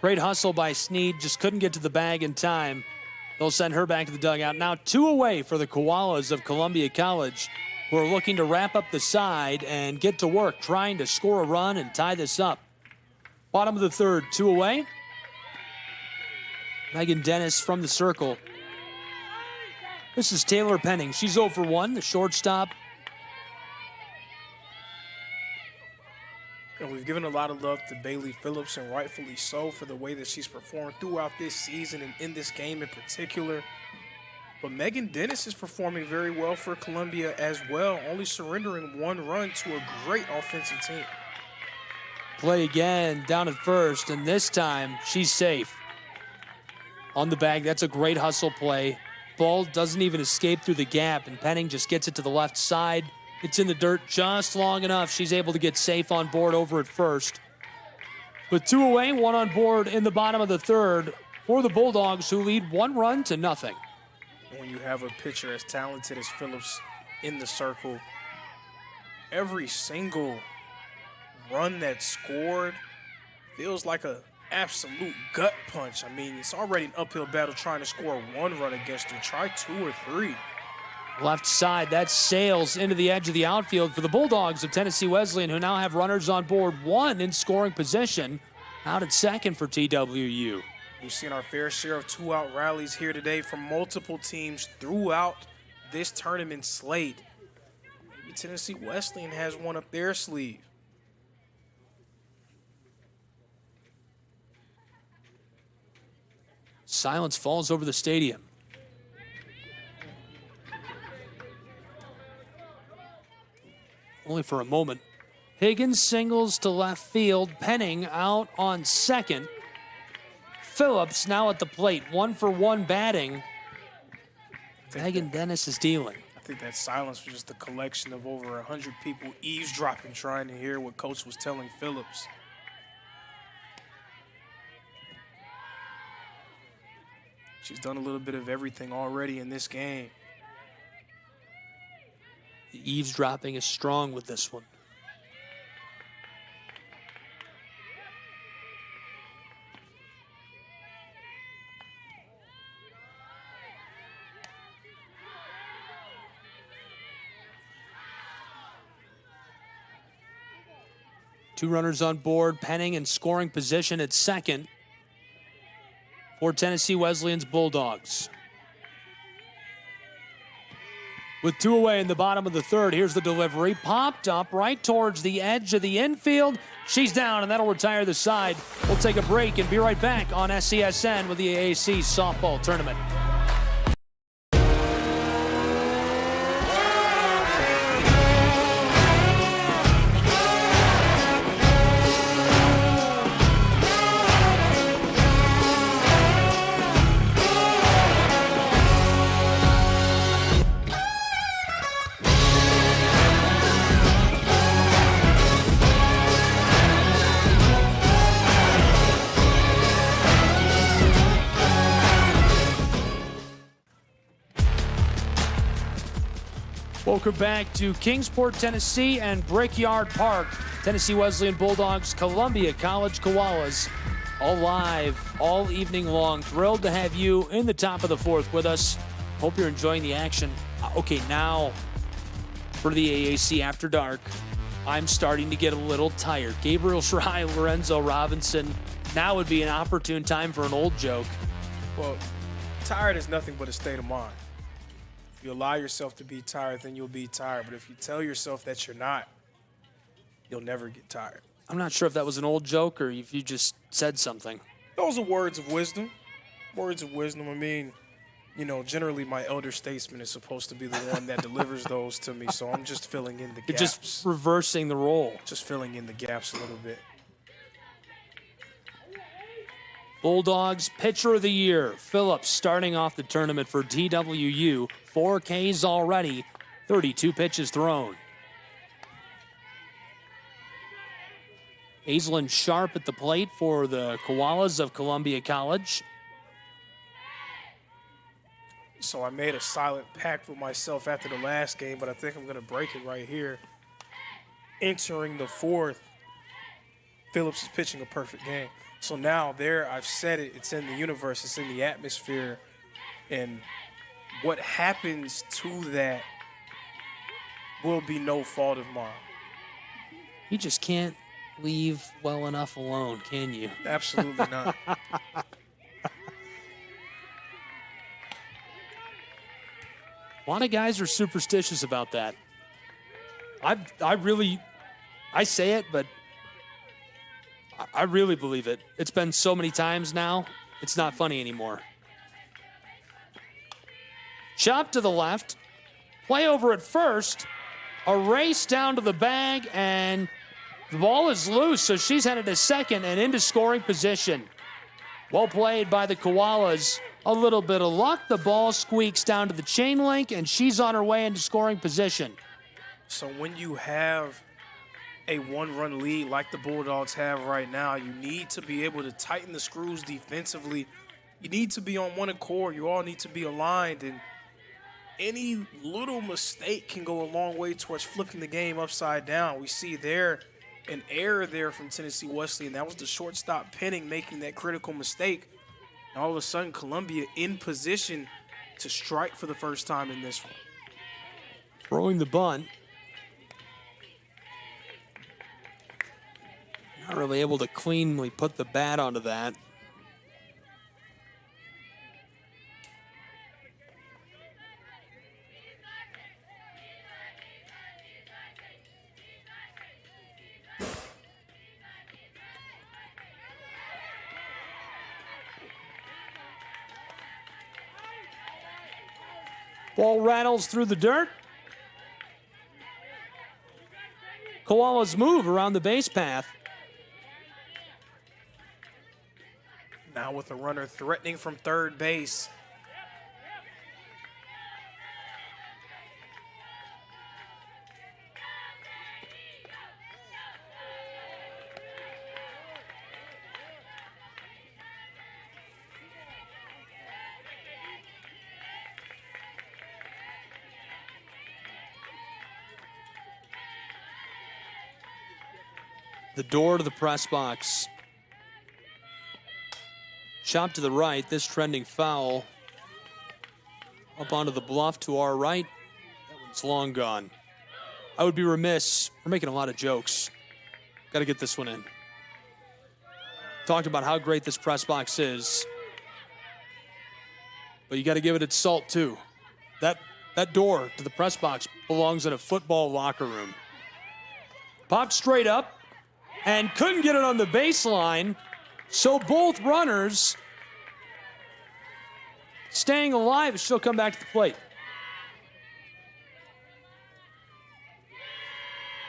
Great hustle by Snead, just couldn't get to the bag in time. They'll send her back to the dugout. Now 2 away for the Koalas of Columbia College, who are looking to wrap up the side and get to work, trying to score a run and tie this up. Bottom of the third, 2 away. Megan Dennis from the circle. This is Taylor Penning. She's 0 for 1, the shortstop. And we've given a lot of love to Bailey Phillips, and rightfully so, for the way that she's performed throughout this season and in this game in particular. But Megan Dennis is performing very well for Columbia as well, only surrendering 1 run to a great offensive team. Play again down at first, and this time she's safe. On the bag, that's a great hustle play. Ball doesn't even escape through the gap, and Penning just gets it to the left side. It's in the dirt just long enough. She's able to get safe on board over at first. With 2 away, 1 on board in the bottom of the third for the Bulldogs, who lead 1 run to nothing. When you have a pitcher as talented as Phillips in the circle, every single run that's scored feels like a absolute gut punch. I mean, it's already an uphill battle trying to score 1 run against her. Try 2 or 3. Left side, that sails into the edge of the outfield for the Bulldogs of Tennessee Wesleyan, who now have runners on board, 1 in scoring position. Out at second for TWU. We've seen our fair share of 2-out rallies here today from multiple teams throughout this tournament slate. Maybe Tennessee Wesleyan has one up their sleeve. Silence falls over the stadium. Only for a moment. Higgins singles to left field. Penning out on second. Phillips now at the plate. 1 for 1 batting. Megan Dennis is dealing. I think that silence was just a collection of over 100 people eavesdropping, trying to hear what Coach was telling Phillips. She's done a little bit of everything already in this game. The eavesdropping is strong with this one. Two runners on board, Penning in scoring position at second for Tennessee Wesleyan's Bulldogs. With 2 away in the bottom of the third, here's the delivery. Popped up right towards the edge of the infield. She's down, and that'll retire the side. We'll take a break and be right back on SCSN with the AAC softball tournament. Welcome back to Kingsport, Tennessee and Brickyard Park. Tennessee Wesleyan Bulldogs, Columbia College Koalas, all live, all evening long. Thrilled to have you in the top of the fourth with us. Hope you're enjoying the action. Okay, now for the AAC After Dark. I'm starting to get a little tired. Gabriel Schrei, Lorenzo Robinson. Now would be an opportune time for an old joke. Well, tired is nothing but a state of mind. If you allow yourself to be tired, then you'll be tired. But if you tell yourself that you're not, you'll never get tired. I'm not sure if that was an old joke or if you just said something. Those are words of wisdom. Words of wisdom. I mean, you know, generally my elder statesman is supposed to be the one that delivers those to me, so I'm just filling in the gaps. You're just reversing the role. Just filling in the gaps a little bit. Bulldogs Pitcher of the Year, Phillips starting off the tournament for TWU. 4 Ks already, 32 pitches thrown. Aislinn Sharp at the plate for the Koalas of Columbia College. So I made a silent pact with myself after the last game, but I think I'm going to break it right here. Entering the fourth, Phillips is pitching a perfect game. So now there, I've said it, it's in the universe, it's in the atmosphere. And what happens to that will be no fault of mine. You just can't leave well enough alone, can you? Absolutely not. A lot of guys are superstitious about that. I say it, but I really believe it. It's been so many times now, it's not funny anymore. Chop to the left, play over at first, a race down to the bag, and the ball is loose, so she's headed to second and into scoring position. Well played by the Koalas. A little bit of luck. The ball squeaks down to the chain link, and she's on her way into scoring position. So when you have a one-run lead like the Bulldogs have right now, you need to be able to tighten the screws defensively. You need to be on one accord. You all need to be aligned, and any little mistake can go a long way towards flipping the game upside down. We see there an error there from Tennessee Wesleyan. That was the shortstop Penning making that critical mistake. And all of a sudden, Columbia in position to strike for the first time in this one. Throwing the bunt. Not really able to cleanly put the bat onto that. Ball rattles through the dirt. Koalas move around the base path. Now with a runner threatening from third base. The door to the press box. Chop to the right, this trending foul. Up onto the bluff to our right. That one's long gone. I would be remiss. We're making a lot of jokes. Got to get this one in. Talked about how great this press box is. But you got to give it its salt, too. That door to the press box belongs in a football locker room. Popped straight up. And couldn't get it on the baseline, so both runners staying alive and still come back to the plate.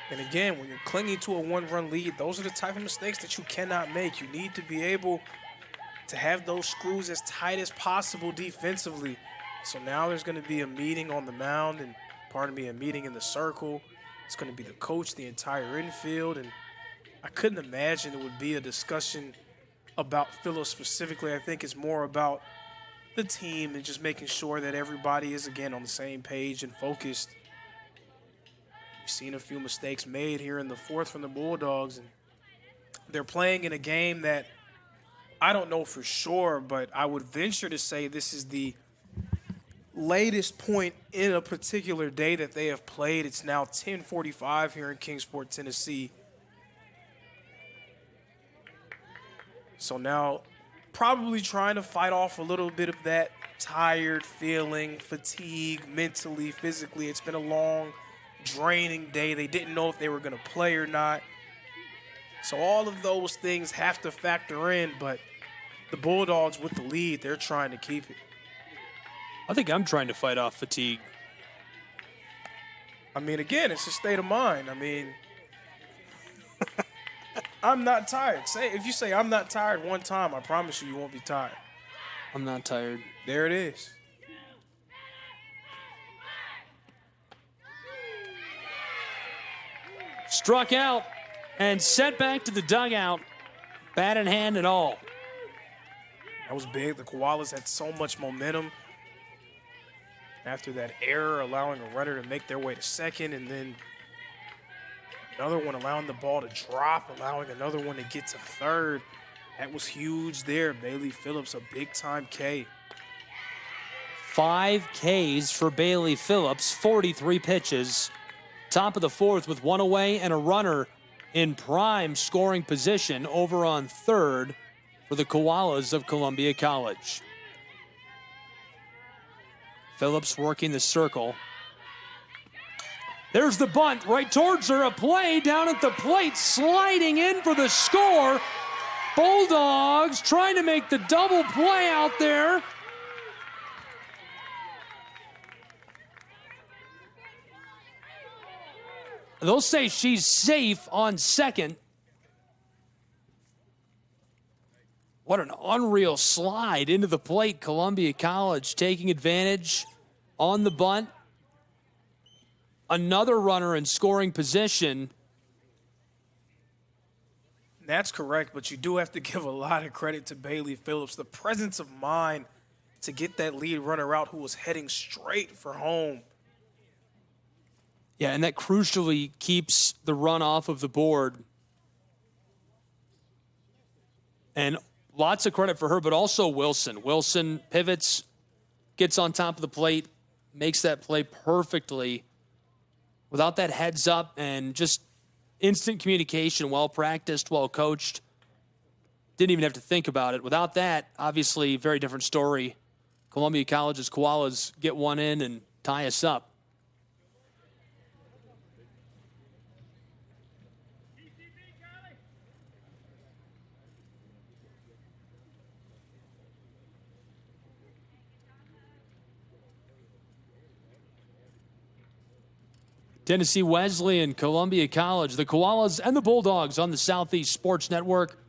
And again, when you're clinging to a one-run lead, those are the type of mistakes that you cannot make. You need to be able to have those screws as tight as possible defensively. So now there's going to be a meeting on the mound, and a meeting in the circle. It's going to be the coach, the entire infield, and I couldn't imagine it would be a discussion about Phillips specifically. I think it's more about the team and just making sure that everybody is, again, on the same page and focused. We've seen a few mistakes made here in the fourth from the Bulldogs, and they're playing in a game that I don't know for sure, but I would venture to say this is the latest point in a particular day that they have played. It's now 10:45 here in Kingsport, Tennessee. So now probably trying to fight off a little bit of that tired feeling, fatigue, mentally, physically. It's been a long, draining day. They didn't know if they were going to play or not. So all of those things have to factor in, but the Bulldogs with the lead, they're trying to keep it. I think I'm trying to fight off fatigue. I mean, again, it's a state of mind. I mean, I'm not tired. If you say I'm not tired one time, I promise you won't be tired. I'm not tired. There it is. Struck out and sent back to the dugout. Bat in hand and all. That was big. The Koalas had so much momentum. after that error, allowing a runner to make their way to second, and then another one allowing the ball to drop, allowing another one to get to third. That was huge there. Bailey Phillips, a big-time K. 5 Ks for Bailey Phillips, 43 pitches. Top of the fourth with one away and a runner in prime scoring position over on third for the Koalas of Columbia College. Phillips working the circle. There's the bunt right towards her. A play down at the plate, sliding in for the score. Bulldogs trying to make the double play out there. They'll say she's safe on second. What an unreal slide into the plate. Columbia College taking advantage on the bunt. Another runner in scoring position. That's correct, but you do have to give a lot of credit to Bailey Phillips. The presence of mind to get that lead runner out who was heading straight for home. Yeah, and that crucially keeps the run off of the board. And lots of credit for her, but also Wilson. Wilson pivots, gets on top of the plate, makes that play perfectly without that heads up and just instant communication, well practiced, well coached. Didn't even have to think about it. Without that, obviously, very different story. Columbia College's Koalas get one in and tie us up. Tennessee Wesleyan, Columbia College, the Koalas and the Bulldogs on the Southeast Sports Network.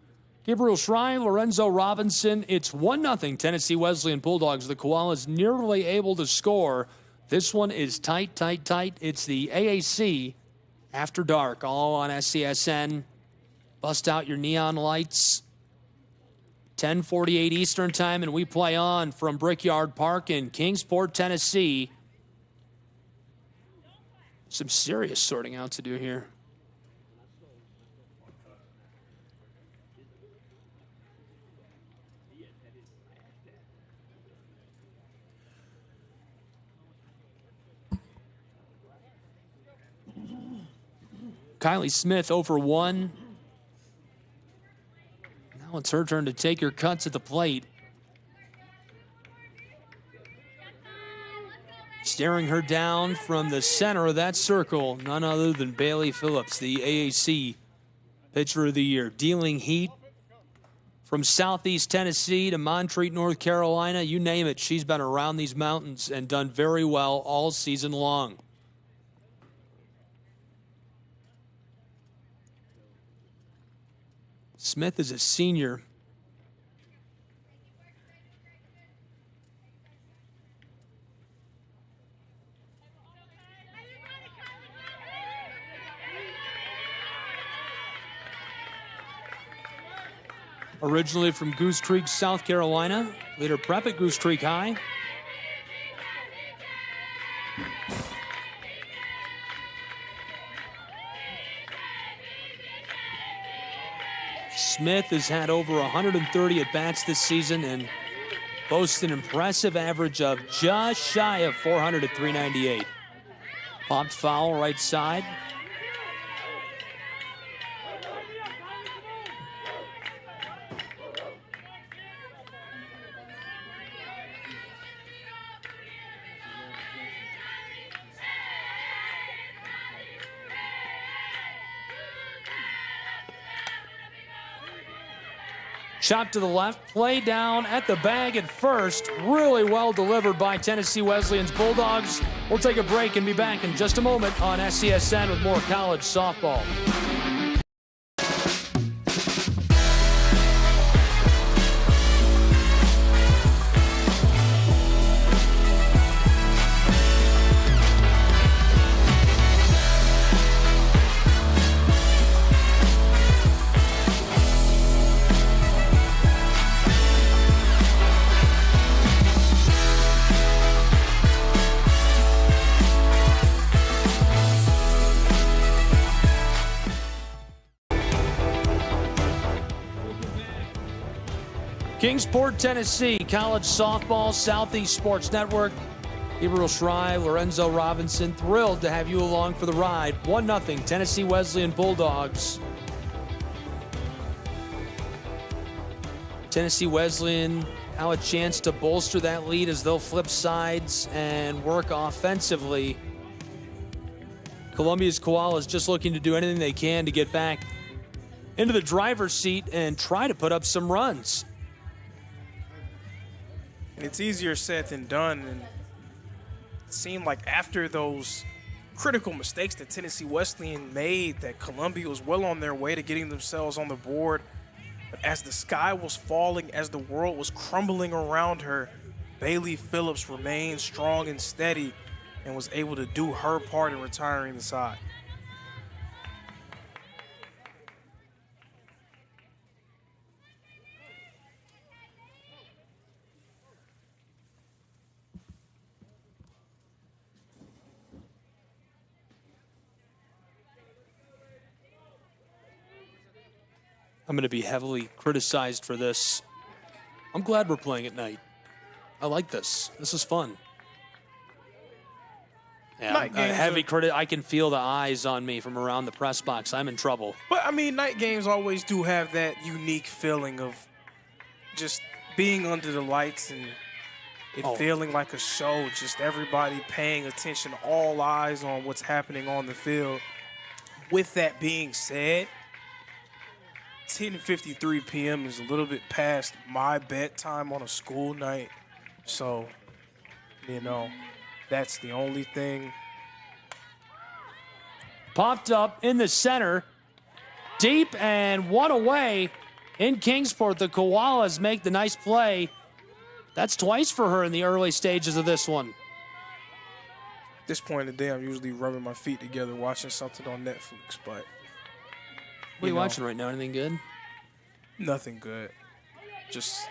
Gabriel Shrine, Lorenzo Robinson. It's 1-0 Tennessee Wesleyan Bulldogs. The Koalas nearly able to score. This one is tight, tight, tight. It's the AAC After Dark, all on SCSN. Bust out your neon lights. 10:48 Eastern Time, and we play on from Brickyard Park in Kingsport, Tennessee. Some serious sorting out to do here. Kylie Smith over 1. Now it's her turn to take her cuts at the plate. Staring her down from the center of that circle, none other than Bailey Phillips, the AAC Pitcher of the Year. Dealing heat from Southeast Tennessee to Montreat, North Carolina, you name it. She's been around these mountains and done very well all season long. Smith is a senior. Originally from Goose Creek, South Carolina. Later prep at Goose Creek High. Smith has had over 130 at-bats this season and boasts an impressive average of just shy of 400 at .398. Popped foul right side. Shot to the left, play down at the bag at first. Really well delivered by Tennessee Wesleyan's Bulldogs. We'll take a break and be back in just a moment on SCSN with more college softball. Kingsport, Tennessee, college softball, Southeast Sports Network. Gabriel Schrei, Lorenzo Robinson, thrilled to have you along for the ride. 1-0, Tennessee Wesleyan Bulldogs. Tennessee Wesleyan now a chance to bolster that lead as they'll flip sides and work offensively. Columbia's Koalas just looking to do anything they can to get back into the driver's seat and try to put up some runs. It's easier said than done, and it seemed like after those critical mistakes that Tennessee Wesleyan made, that Columbia was well on their way to getting themselves on the board. But as the sky was falling, as the world was crumbling around her, Bailey Phillips remained strong and steady and was able to do her part in retiring the side. I'm going to be heavily criticized for this. I'm glad we're playing at night. I like this. This is fun. Yeah, I can feel the eyes on me from around the press box. I'm in trouble. But, I mean, night games always do have that unique feeling of just being under the lights and it feeling like a show, just everybody paying attention, all eyes on what's happening on the field. With that being said, 10:53 p.m. is a little bit past my bedtime on a school night. So, you know, that's the only thing. Popped up in the center, deep and one away in Kingsport. The Koalas make the nice play. That's twice for her in the early stages of this one. At this point in the day, I'm usually rubbing my feet together watching something on Netflix, but what are you watching right now? Anything good? Nothing good. Just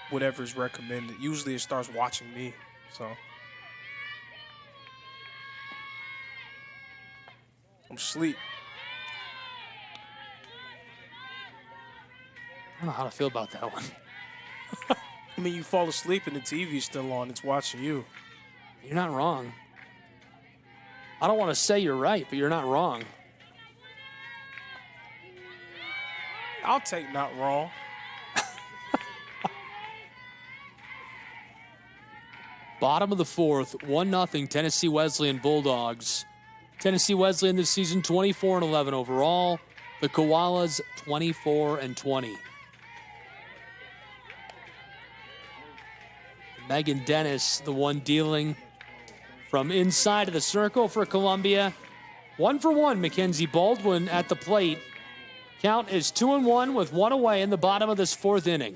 whatever's recommended. Usually it starts watching me, so. I'm asleep. I don't know how to feel about that one. I mean, you fall asleep and the TV's still on. It's watching you. You're not wrong. I don't want to say you're right, but you're not wrong. I'll take not wrong. Bottom of the fourth, 1-0 Tennessee Wesleyan Bulldogs. Tennessee Wesleyan this season 24-11 overall. The Koalas 24-20. Megan Dennis, the one dealing from inside of the circle for Columbia. 1-for-1, Mackenzie Baldwin at the plate. Count is 2-1 with one away in the bottom of this fourth inning.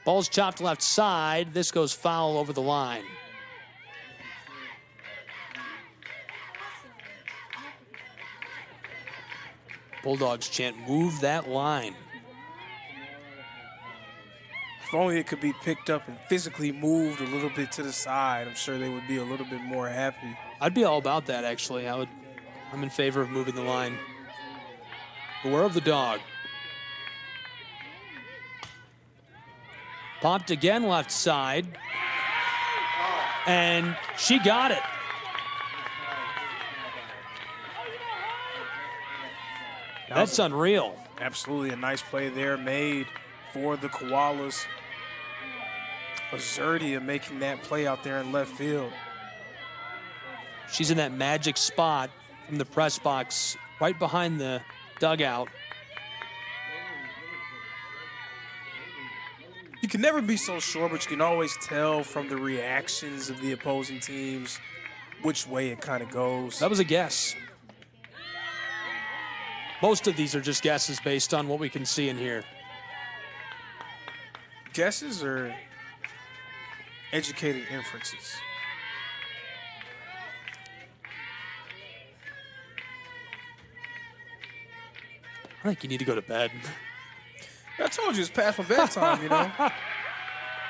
Ball's chopped left side. This goes foul over the line. Bulldogs chant, move that line. If only it could be picked up and physically moved a little bit to the side, I'm sure they would be a little bit more happy. I'd be all about that, actually. I'm in favor of moving the line. Beware of the dog. Popped again left side. And she got it. That's unreal. Absolutely a nice play there made for the Koalas. Azurdia making that play out there in left field. She's in that magic spot from the press box right behind the dugout. You can never be so sure, but you can always tell from the reactions of the opposing teams which way it kind of goes. That was a guess. Most of these are just guesses based on what we can see and hear. Guesses or educated inferences? I think you need to go to bed. I told you it's past my bedtime, you know.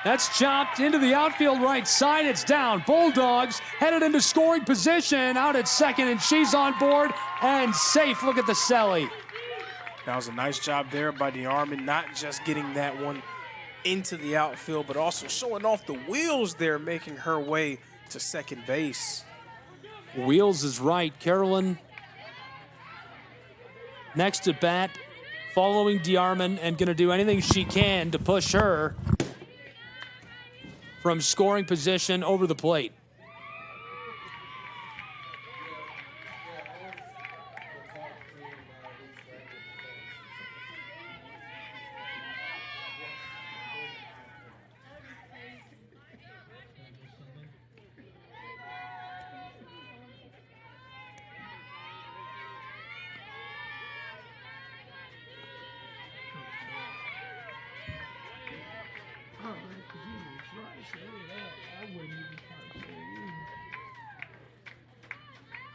That's chopped into the outfield right side. It's down. Bulldogs headed into scoring position out at second, and she's on board and safe. Look at the celly. That was a nice job there by DeArmond, not just getting that one into the outfield, but also showing off the wheels there, making her way to second base. Wheels is right. Carolyn next at bat, following DeArmond, and going to do anything she can to push her from scoring position over the plate.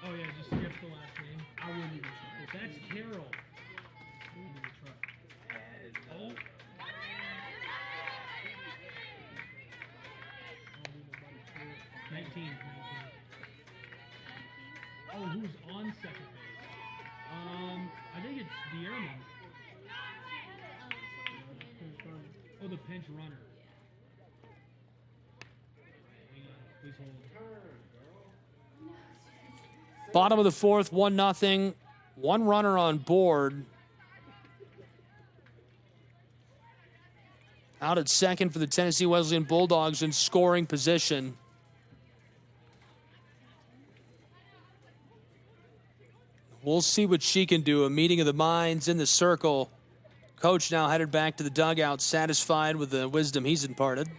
Oh yeah, just skip the last name. I wouldn't even try. If that's Carol, I wouldn't even try. Oh. 19. Oh, who's on second base? I think it's DeArmond. Oh, the pinch runner. Hang on, please hold. Bottom of the fourth, 1-0. One runner on board. Out at second for the Tennessee Wesleyan Bulldogs in scoring position. We'll see what she can do. A meeting of the minds in the circle. Coach now headed back to the dugout, satisfied with the wisdom he's imparted.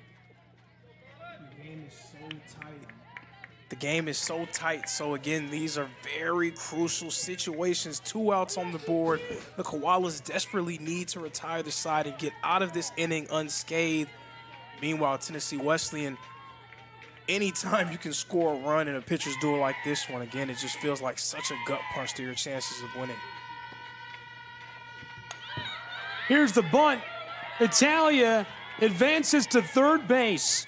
The game is so tight. So again, these are very crucial situations. 2 outs on the board. The Koalas desperately need to retire the side and get out of this inning unscathed. Meanwhile, Tennessee Wesleyan, anytime you can score a run in a pitcher's duel like this one, again, it just feels like such a gut punch to your chances of winning. Here's the bunt. Italia advances to third base.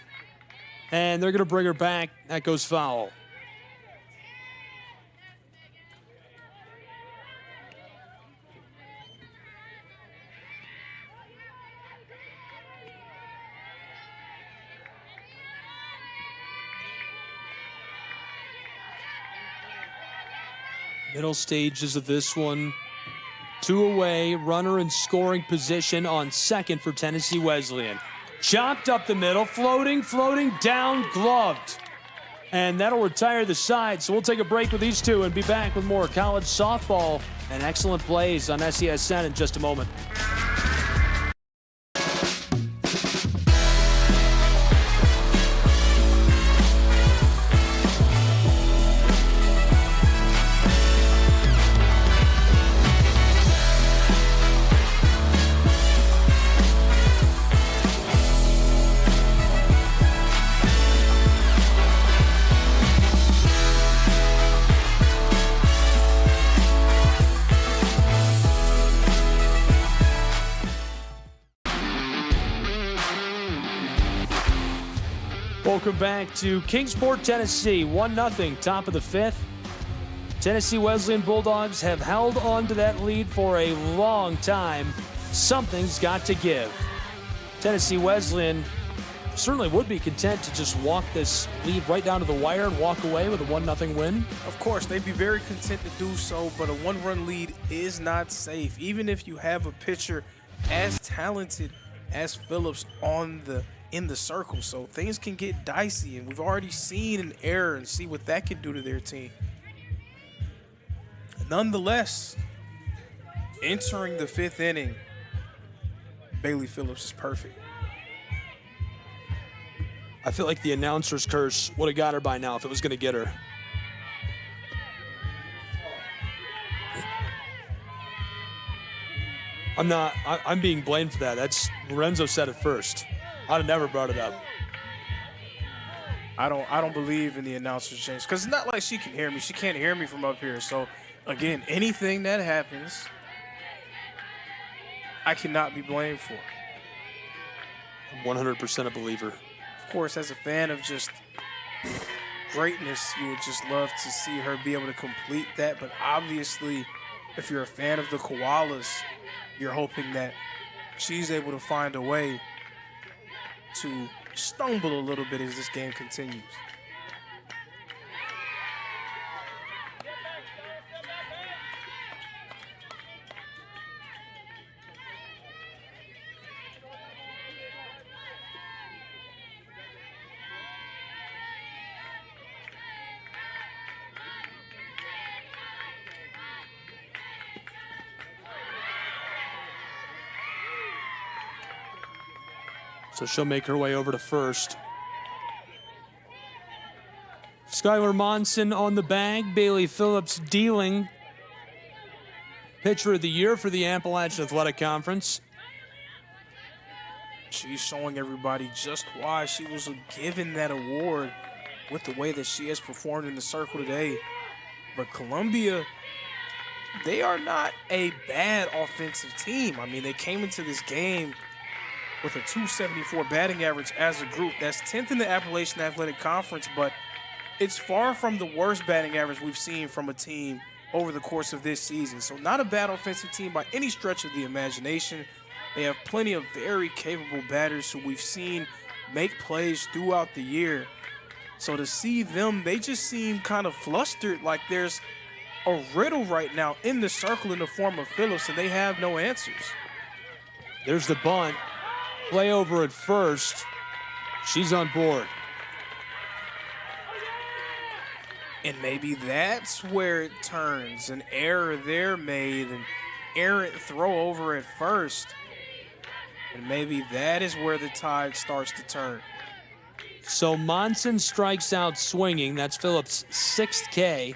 And they're going to bring her back. That goes foul. Middle stages of this one. 2 away, runner in scoring position on second for Tennessee Wesleyan. Chopped up the middle, floating, down, gloved. And that'll retire the side. So we'll take a break with these two and be back with more college softball and excellent plays on SESN in just a moment. Welcome back to Kingsport, Tennessee. 1-0, top of the fifth. Tennessee Wesleyan Bulldogs have held on to that lead for a long time. Something's got to give. Tennessee Wesleyan certainly would be content to just walk this lead right down to the wire and walk away with a 1-0 win. Of course, they'd be very content to do so, but a 1-run lead is not safe. Even if you have a pitcher as talented as Phillips in the circle, so things can get dicey, and we've already seen an error and see what that can do to their team. Nonetheless, entering the fifth inning, Bailey Phillips is perfect. I feel like the announcer's curse would have got her by now if it was going to get her. I'm being blamed for that. That's Lorenzo said it first. I'd have never brought it up. I don't believe in the announcer's change, because it's not like she can hear me. She can't hear me from up here. So again, anything that happens, I cannot be blamed for. I'm 100% a believer. Of course, as a fan of just greatness, you would just love to see her be able to complete that. But obviously, if you're a fan of the Koalas, you're hoping that she's able to find a way to stumble a little bit as this game continues. So she'll make her way over to first. Skylar Monson on the bag. Bailey Phillips dealing. Pitcher of the Year for the Appalachian Athletic Conference. She's showing everybody just why she was given that award with the way that she has performed in the circle today. But Columbia, they are not a bad offensive team. I mean, they came into this game with a .274 batting average as a group. That's 10th in the Appalachian Athletic Conference, but it's far from the worst batting average we've seen from a team over the course of this season. So not a bad offensive team by any stretch of the imagination. They have plenty of very capable batters who we've seen make plays throughout the year. So to see them, they just seem kind of flustered, like there's a riddle right now in the circle in the form of Phillips, and they have no answers. There's the bunt. Play over at first. She's on board. And maybe that's where it turns. An error there made, an errant throw over at first. And maybe that is where the tide starts to turn. So Monson strikes out swinging. That's Phillips' 6th K.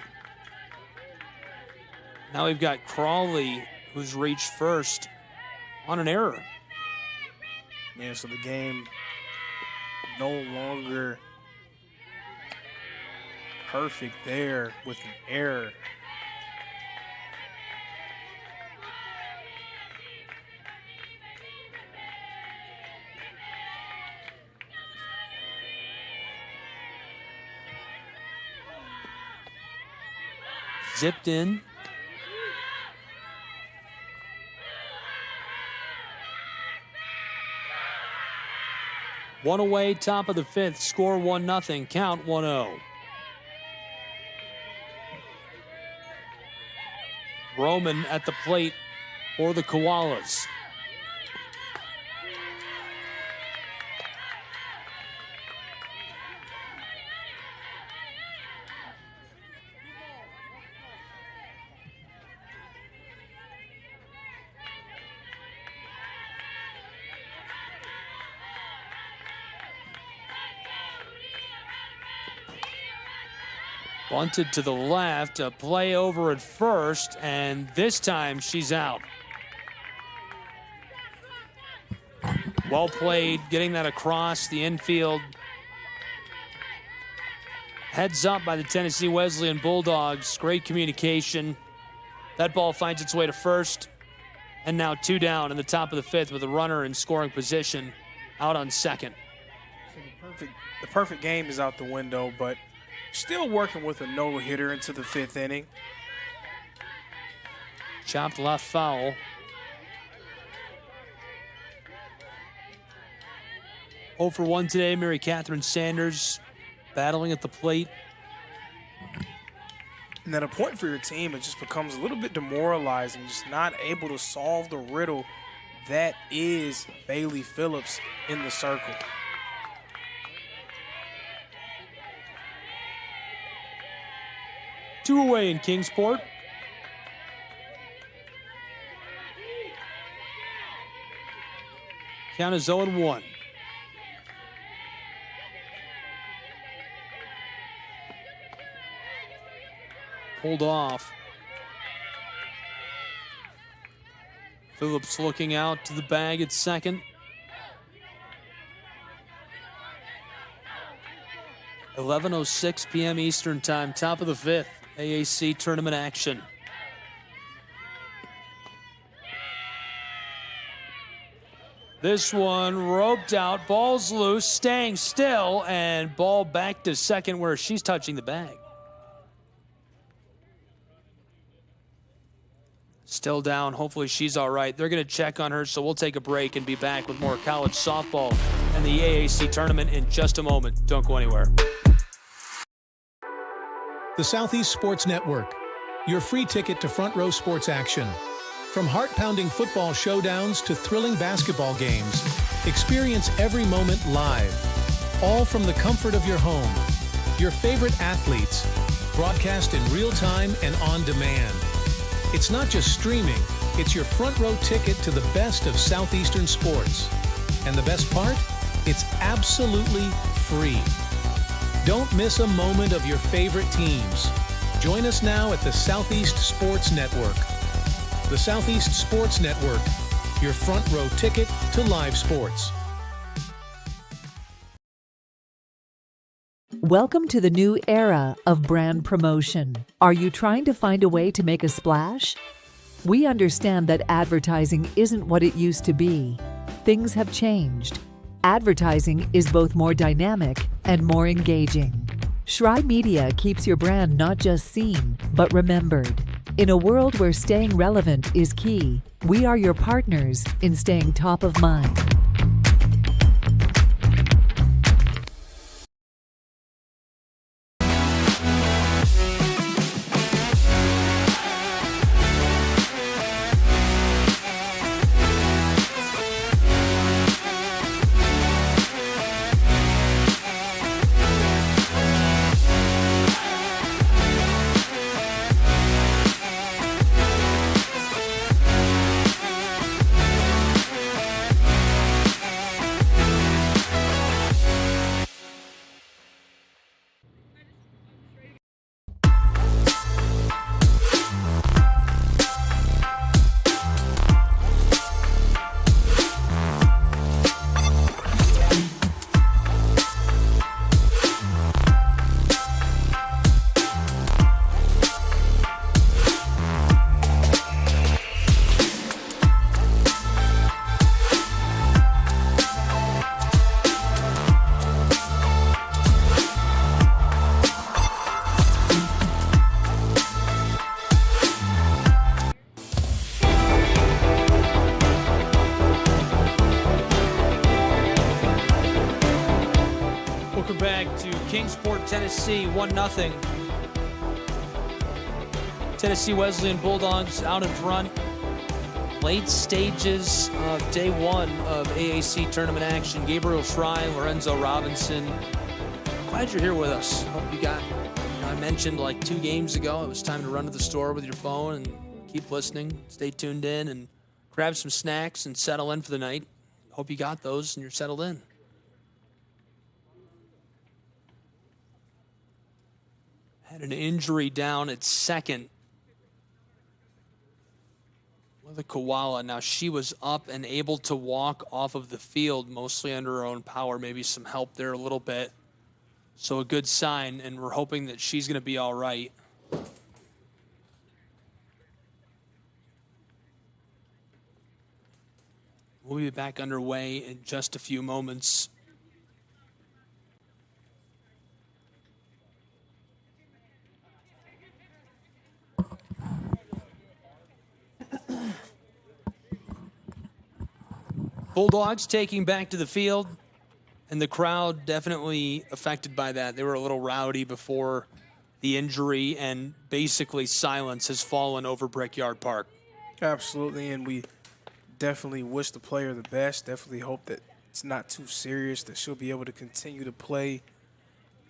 Now we've got Crawley, who's reached first on an error. Yeah, so the game no longer perfect there with an error. Zipped in. One away, top of the 5th, score 1-0, count 1-0. Roman at the plate for the Koalas. Bunted to the left, a play over at first, and this time she's out. Well played, getting that across the infield. Heads up by the Tennessee Wesleyan Bulldogs. Great communication. That ball finds its way to first, and now 2 down in the top of the 5th with a runner in scoring position out on second. So the perfect game is out the window, but still working with a no-hitter into the 5th inning. Chopped left foul. Oh for 1 today, Mary Catherine Sanders battling at the plate. And at a point for your team, it just becomes a little bit demoralizing, just not able to solve the riddle that is Bailey Phillips in the circle. Two away in Kingsport. Count is 0-1. Pulled off. Phillips looking out to the bag at second. 11:06 p.m. Eastern Time, top of the 5th. AAC tournament action. This one roped out, ball's loose, staying still, and ball back to second where she's touching the bag. Still down. Hopefully she's all right. They're going to check on her, so we'll take a break and be back with more college softball and the AAC tournament in just a moment. Don't go anywhere. The Southeast Sports Network, your free ticket to front row sports action. From heart-pounding football showdowns to thrilling basketball games, experience every moment live, all from the comfort of your home. Your favorite athletes, broadcast in real time and on demand. It's not just streaming, it's your front row ticket to the best of Southeastern sports. And the best part? It's absolutely free. Don't miss a moment of your favorite teams. Join us now at the Southeast Sports Network. The Southeast Sports Network, your front row ticket to live sports. Welcome to the new era of brand promotion. Are you trying to find a way to make a splash? We understand that advertising isn't what it used to be. Things have changed. Advertising is both more dynamic and more engaging. Shry Media keeps your brand not just seen, but remembered. In a world where staying relevant is key, we are your partners in staying top of mind. Kingsport, Tennessee, 1-0. Tennessee Wesleyan Bulldogs out in front. Late stages of day one of AAC tournament action. Gabriel Shry, Lorenzo Robinson. Glad you're here with us. Hope you got, I mentioned like 2 games ago, it was time to run to the store with your phone and keep listening. Stay tuned in and grab some snacks and settle in for the night. Hope you got those and you're settled in. Had an injury down at second with a koala. Now she was up and able to walk off of the field, mostly under her own power, maybe some help there a little bit. So a good sign, and we're hoping that she's going to be all right. We'll be back underway in just a few moments. Bulldogs taking back to the field, and the crowd definitely affected by that. They were a little rowdy before the injury, and basically silence has fallen over Brickyard Park. Absolutely, and we definitely wish the player the best. Definitely hope that it's not too serious, that she'll be able to continue to play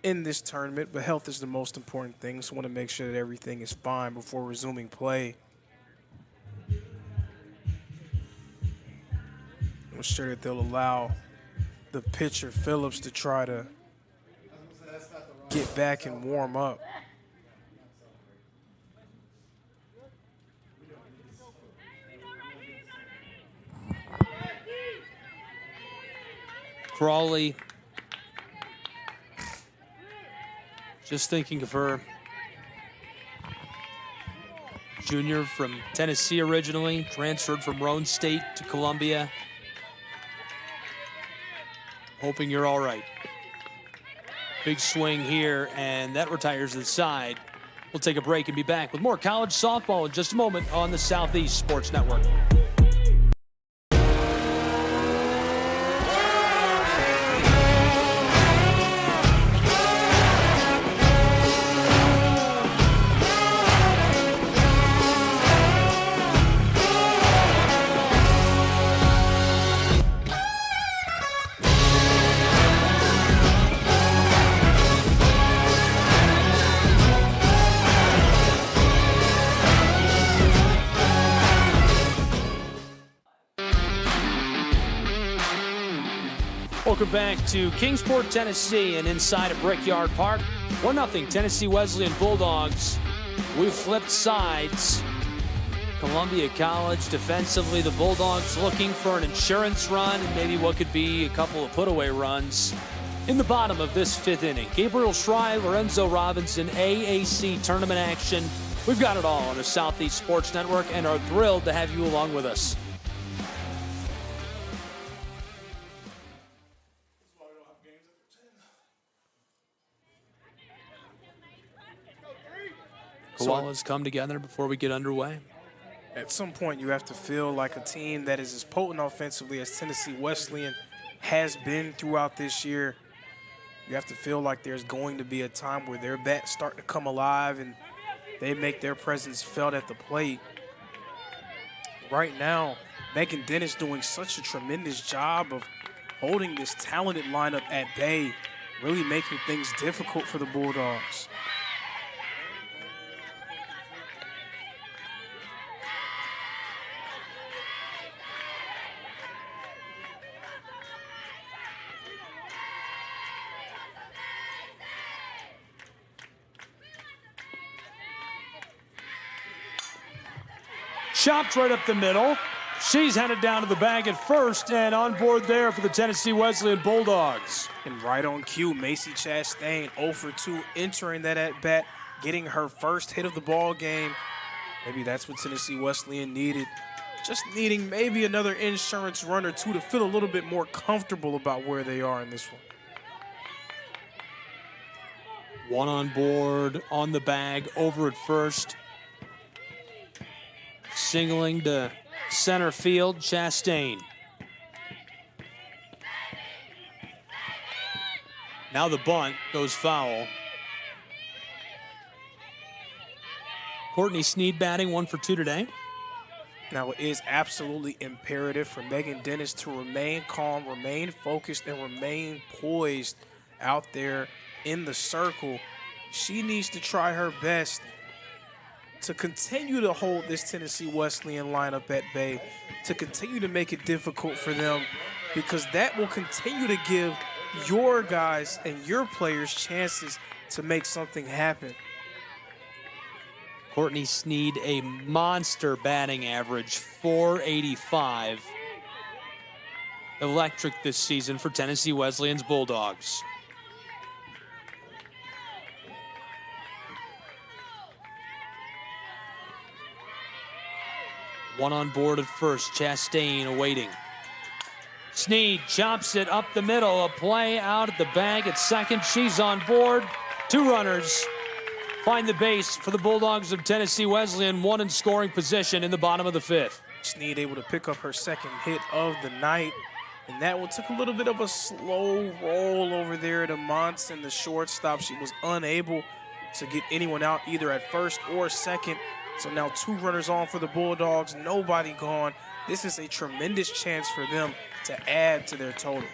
in this tournament. But health is the most important thing, so I want to make sure that everything is fine before resuming play. I'm sure that they'll allow the pitcher, Phillips, to try to get back and warm up. Crawley, just thinking of her. Junior from Tennessee originally, transferred from Roane State to Columbia. Hoping you're all right. Big swing here, and that retires the side. We'll take a break and be back with more college softball in just a moment on the Southeast Sports Network. Welcome back to Kingsport, Tennessee, and inside of Brickyard Park. 1-0 Tennessee Wesleyan Bulldogs. We've flipped sides. Columbia College defensively, the Bulldogs looking for an insurance run and maybe what could be a couple of put-away runs in the bottom of this 5th inning. Gabriel Schrei, Lorenzo Robinson, AAC tournament action. We've got it all on the Southeast Sports Network and are thrilled to have you along with us. Koalas come together before we get underway. At some point, you have to feel like a team that is as potent offensively as Tennessee Wesleyan has been throughout this year. You have to feel like there's going to be a time where their bats start to come alive and they make their presence felt at the plate. Right now, Megan Dennis doing such a tremendous job of holding this talented lineup at bay, really making things difficult for the Bulldogs. Chopped right up the middle. She's headed down to the bag at first and on board there for the Tennessee Wesleyan Bulldogs. And right on cue, Macy Chastain 0 for 2 entering that at bat, getting her first hit of the ball game. Maybe that's what Tennessee Wesleyan needed. Just needing maybe another insurance run or two to feel a little bit more comfortable about where they are in this one. One on board, on the bag, over at first. Singling to center field, Chastain. Now the bunt goes foul. Courtney Sneed batting 1 for 2 today. Now it is absolutely imperative for Megan Dennis to remain calm, remain focused, and remain poised out there in the circle. She needs to try her best to continue to hold this Tennessee Wesleyan lineup at bay, to continue to make it difficult for them, because that will continue to give your guys and your players chances to make something happen. Courtney Sneed, a monster batting average, 485. Electric this season for Tennessee Wesleyan's Bulldogs. One on board at first, Chastain awaiting. Sneed chops it up the middle, a play out at the bag at second. She's on board. 2 runners find the base for the Bulldogs of Tennessee Wesleyan, 1 in scoring position in the bottom of the 5th. Sneed able to pick up her second hit of the night, and that one took a little bit of a slow roll over there to Monson, the shortstop. She was unable to get anyone out either at first or second. So now 2 runners on for the Bulldogs, nobody gone. This is a tremendous chance for them to add to their total.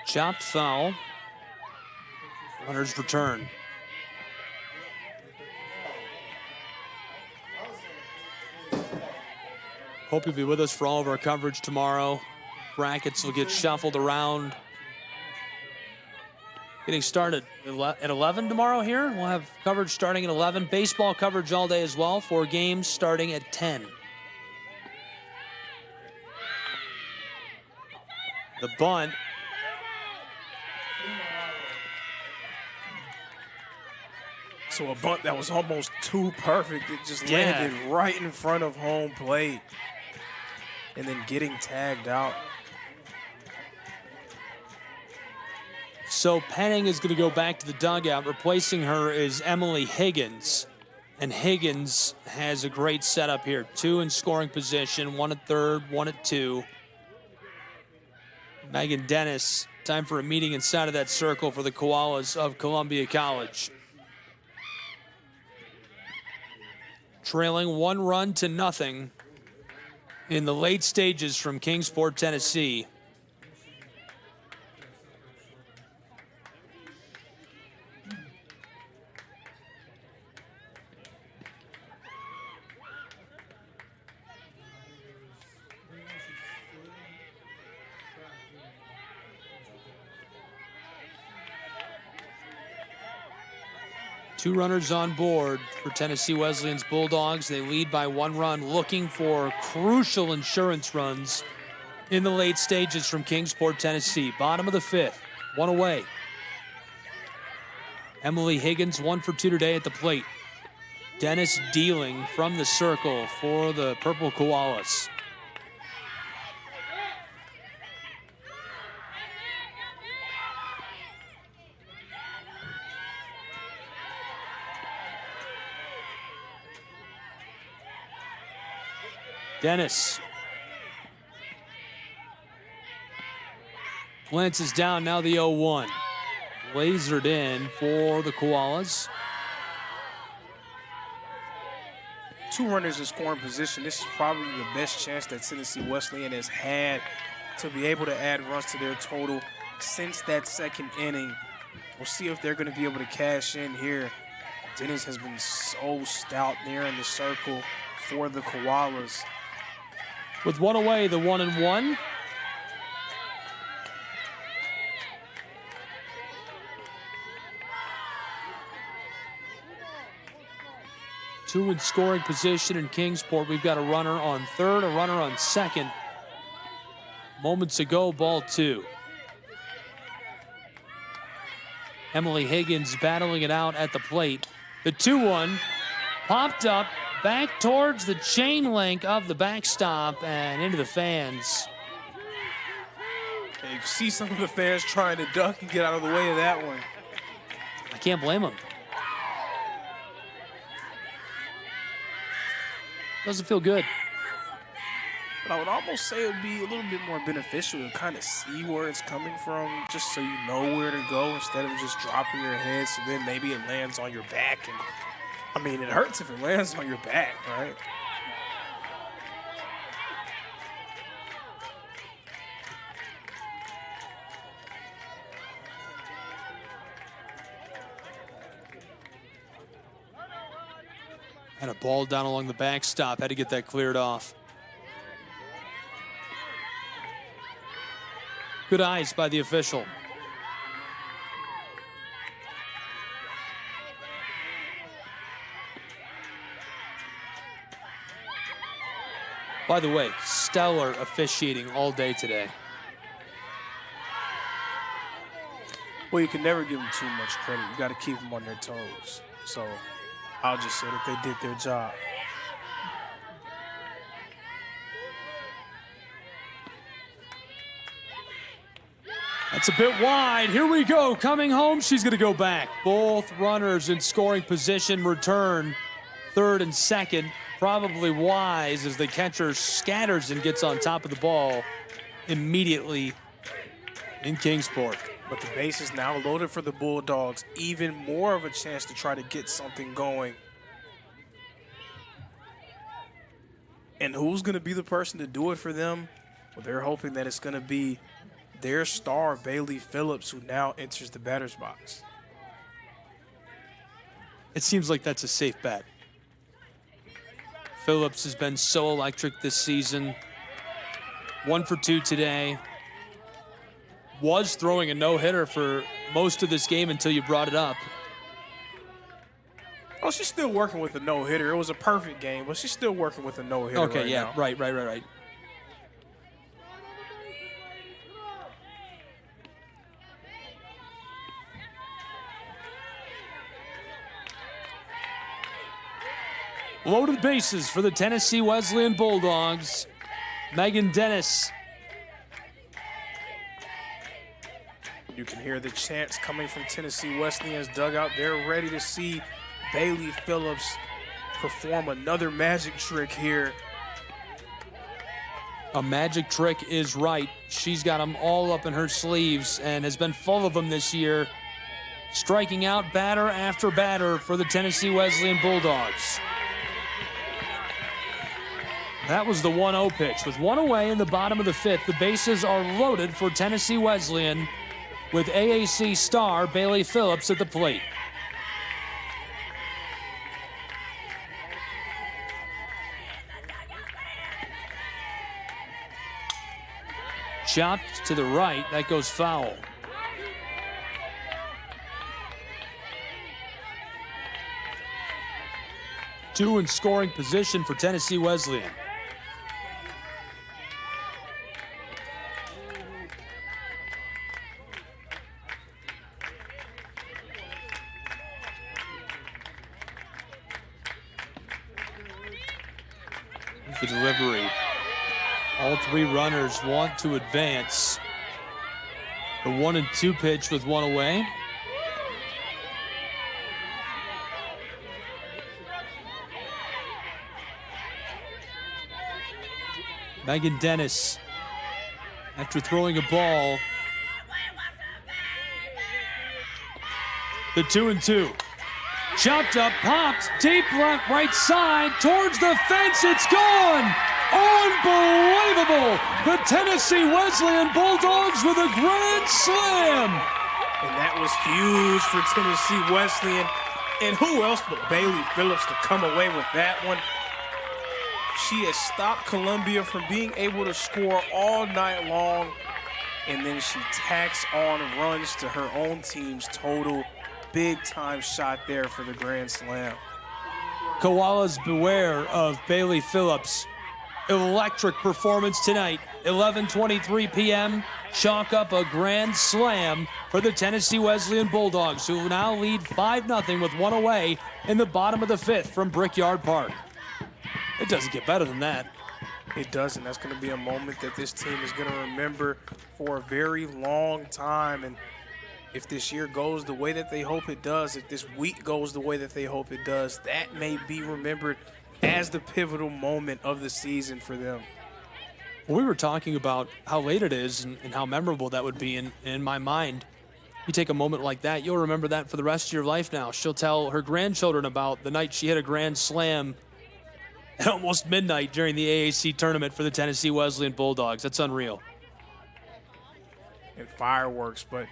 Chopped foul. Runners return. Hope you'll be with us for all of our coverage tomorrow. Brackets will get shuffled around. Getting started at 11 tomorrow here. We'll have coverage starting at 11. Baseball coverage all day as well. 4 games starting at 10. The bunt. So a bunt that was almost too perfect. It just landed right in front of home plate. And then getting tagged out. So Penning is going to go back to the dugout. Replacing her is Emily Higgins. And Higgins has a great setup here. 2 in scoring position, 1 at third, 1 at 2. Megan Dennis, time for a meeting inside of that circle for the Koalas of Columbia College. Trailing 1-0 in the late stages from Kingsport, Tennessee. Two runners on board for Tennessee Wesleyan's Bulldogs. They lead by 1 run, looking for crucial insurance runs in the late stages from Kingsport, Tennessee. Bottom of the 5th, 1 away. Emily Higgins, 1 for 2 today at the plate. Dennis dealing from the circle for the Purple Koalas. Dennis glances down, now the 0-1. Lasered in for the Koalas. 2 runners in scoring position. This is probably the best chance that Tennessee Wesleyan has had to be able to add runs to their total since that second inning. We'll see if they're going to be able to cash in here. Dennis has been so stout there in the circle for the Koalas. With 1 away, the 1-1. Two in scoring position in Kingsport. We've got a runner on third, a runner on second. Moments ago, ball 2. Emily Higgins battling it out at the plate. The 2-1 popped up back towards the chain link of the backstop and into the fans. And you can see some of the fans trying to duck and get out of the way of that one. I can't blame them. Doesn't feel good. But I would almost say it would be a little bit more beneficial to kind of see where it's coming from, just so you know where to go instead of just dropping your head, so then maybe it lands on your back. And I mean, it hurts if it lands on your back, right? Had a ball down along the backstop. Had to get that cleared off. Good eyes by the official. By the way, stellar officiating all day today. Well, you can never give them too much credit. You got to keep them on their toes. So I'll just say that they did their job. That's a bit wide. Here we go. Coming home, she's going to go back. Both runners in scoring position return. Third and second. Probably wise as the catcher scatters and gets on top of the ball immediately in Kingsport. But the base is now loaded for the Bulldogs. Even more of a chance to try to get something going. And who's going to be the person to do it for them? Well, they're hoping that it's going to be their star, Bailey Phillips, who now enters the batter's box. It seems like that's a safe bet. Phillips has been so electric this season. 1 for 2 today. Was throwing a no-hitter for most of this game until you brought it up. Oh, she's still working with a no-hitter. It was a perfect game, but she's still working with a no-hitter. Okay, right yeah, now. right. Loaded bases for the Tennessee Wesleyan Bulldogs. Megan Dennis. You can hear the chants coming from Tennessee Wesleyan's dugout. They're ready to see Bailey Phillips perform another magic trick here. A magic trick is right. She's got them all up in her sleeves and has been full of them this year, striking out batter after batter for the Tennessee Wesleyan Bulldogs. That was the 1-0 pitch. With one away in the bottom of the fifth, the bases are loaded for Tennessee Wesleyan with AAC star Bailey Phillips at the plate. Chopped to the right, that goes foul. Two in scoring position for Tennessee Wesleyan. The delivery. All three runners want to advance. The 1-2 pitch with one away. Megan Dennis, after throwing a ball. The 2-2. Chopped up, popped, deep left, right side, towards the fence, it's gone! Unbelievable! The Tennessee Wesleyan Bulldogs with a grand slam! And that was huge for Tennessee Wesleyan. And who else but Bailey Phillips to come away with that one? She has stopped Columbia from being able to score all night long. And then she tacks on runs to her own team's total. Big time shot there for the grand slam. Koalas beware of Bailey Phillips. Electric performance tonight. 11:23 p.m. Chalk up a grand slam for the Tennessee Wesleyan Bulldogs, who now lead 5-0 with one away in the bottom of the fifth from Brickyard Park. It doesn't get better than that. It doesn't. That's going to be a moment that this team is going to remember for a very long time. And if this year goes the way that they hope it does, if this week goes the way that they hope it does, that may be remembered as the pivotal moment of the season for them. We were talking about how late it is and how memorable that would be in my mind. You take a moment like that, you'll remember that for the rest of your life now. She'll tell her grandchildren about the night she hit a grand slam at almost midnight during the AAC tournament for the Tennessee Wesleyan Bulldogs. That's unreal. And fireworks, but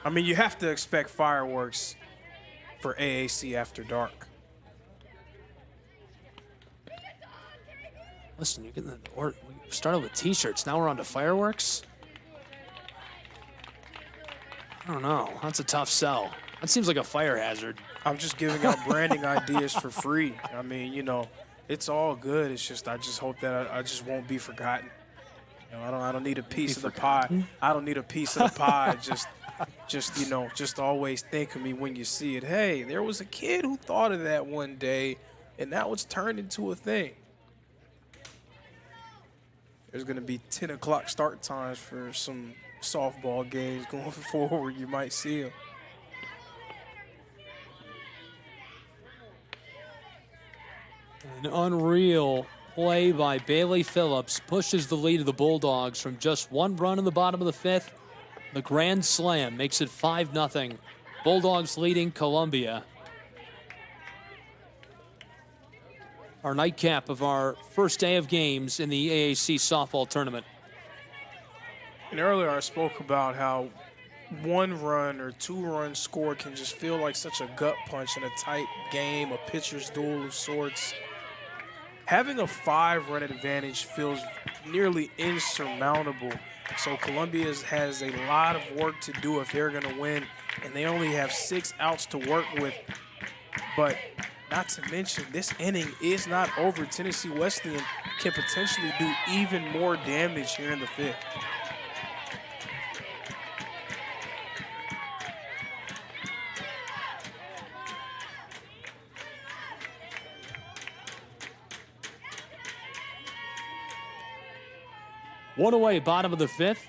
I mean, you have to expect fireworks for AAC after dark. Listen, you're getting we started with T-shirts. Now we're on to fireworks. I don't know. That's a tough sell. That seems like a fire hazard. I'm just giving out branding ideas for free. I mean, you know, it's all good. It's just I just hope that I just won't be forgotten. You know, I don't need a piece of the pie. I don't need a piece of the pie. Just you know, just always think of me when you see it. Hey, there was a kid who thought of that one day, and now it's turned into a thing. There's going to be 10 o'clock start times for some softball games going forward. You might see them. An unreal play by Bailey Phillips pushes the lead of the Bulldogs from just one run in the bottom of the fifth. The grand slam makes it 5-0. Bulldogs leading Columbia. Our nightcap of our first day of games in the AAC softball tournament. And earlier I spoke about how one run or two runs scored can just feel like such a gut punch in a tight game, a pitcher's duel of sorts. Having a 5-run advantage feels nearly insurmountable. So Columbia has a lot of work to do if they're going to win, and they only have 6 outs to work with. But not to mention, this inning is not over. Tennessee Wesleyan can potentially do even more damage here in the fifth. One away, bottom of the fifth.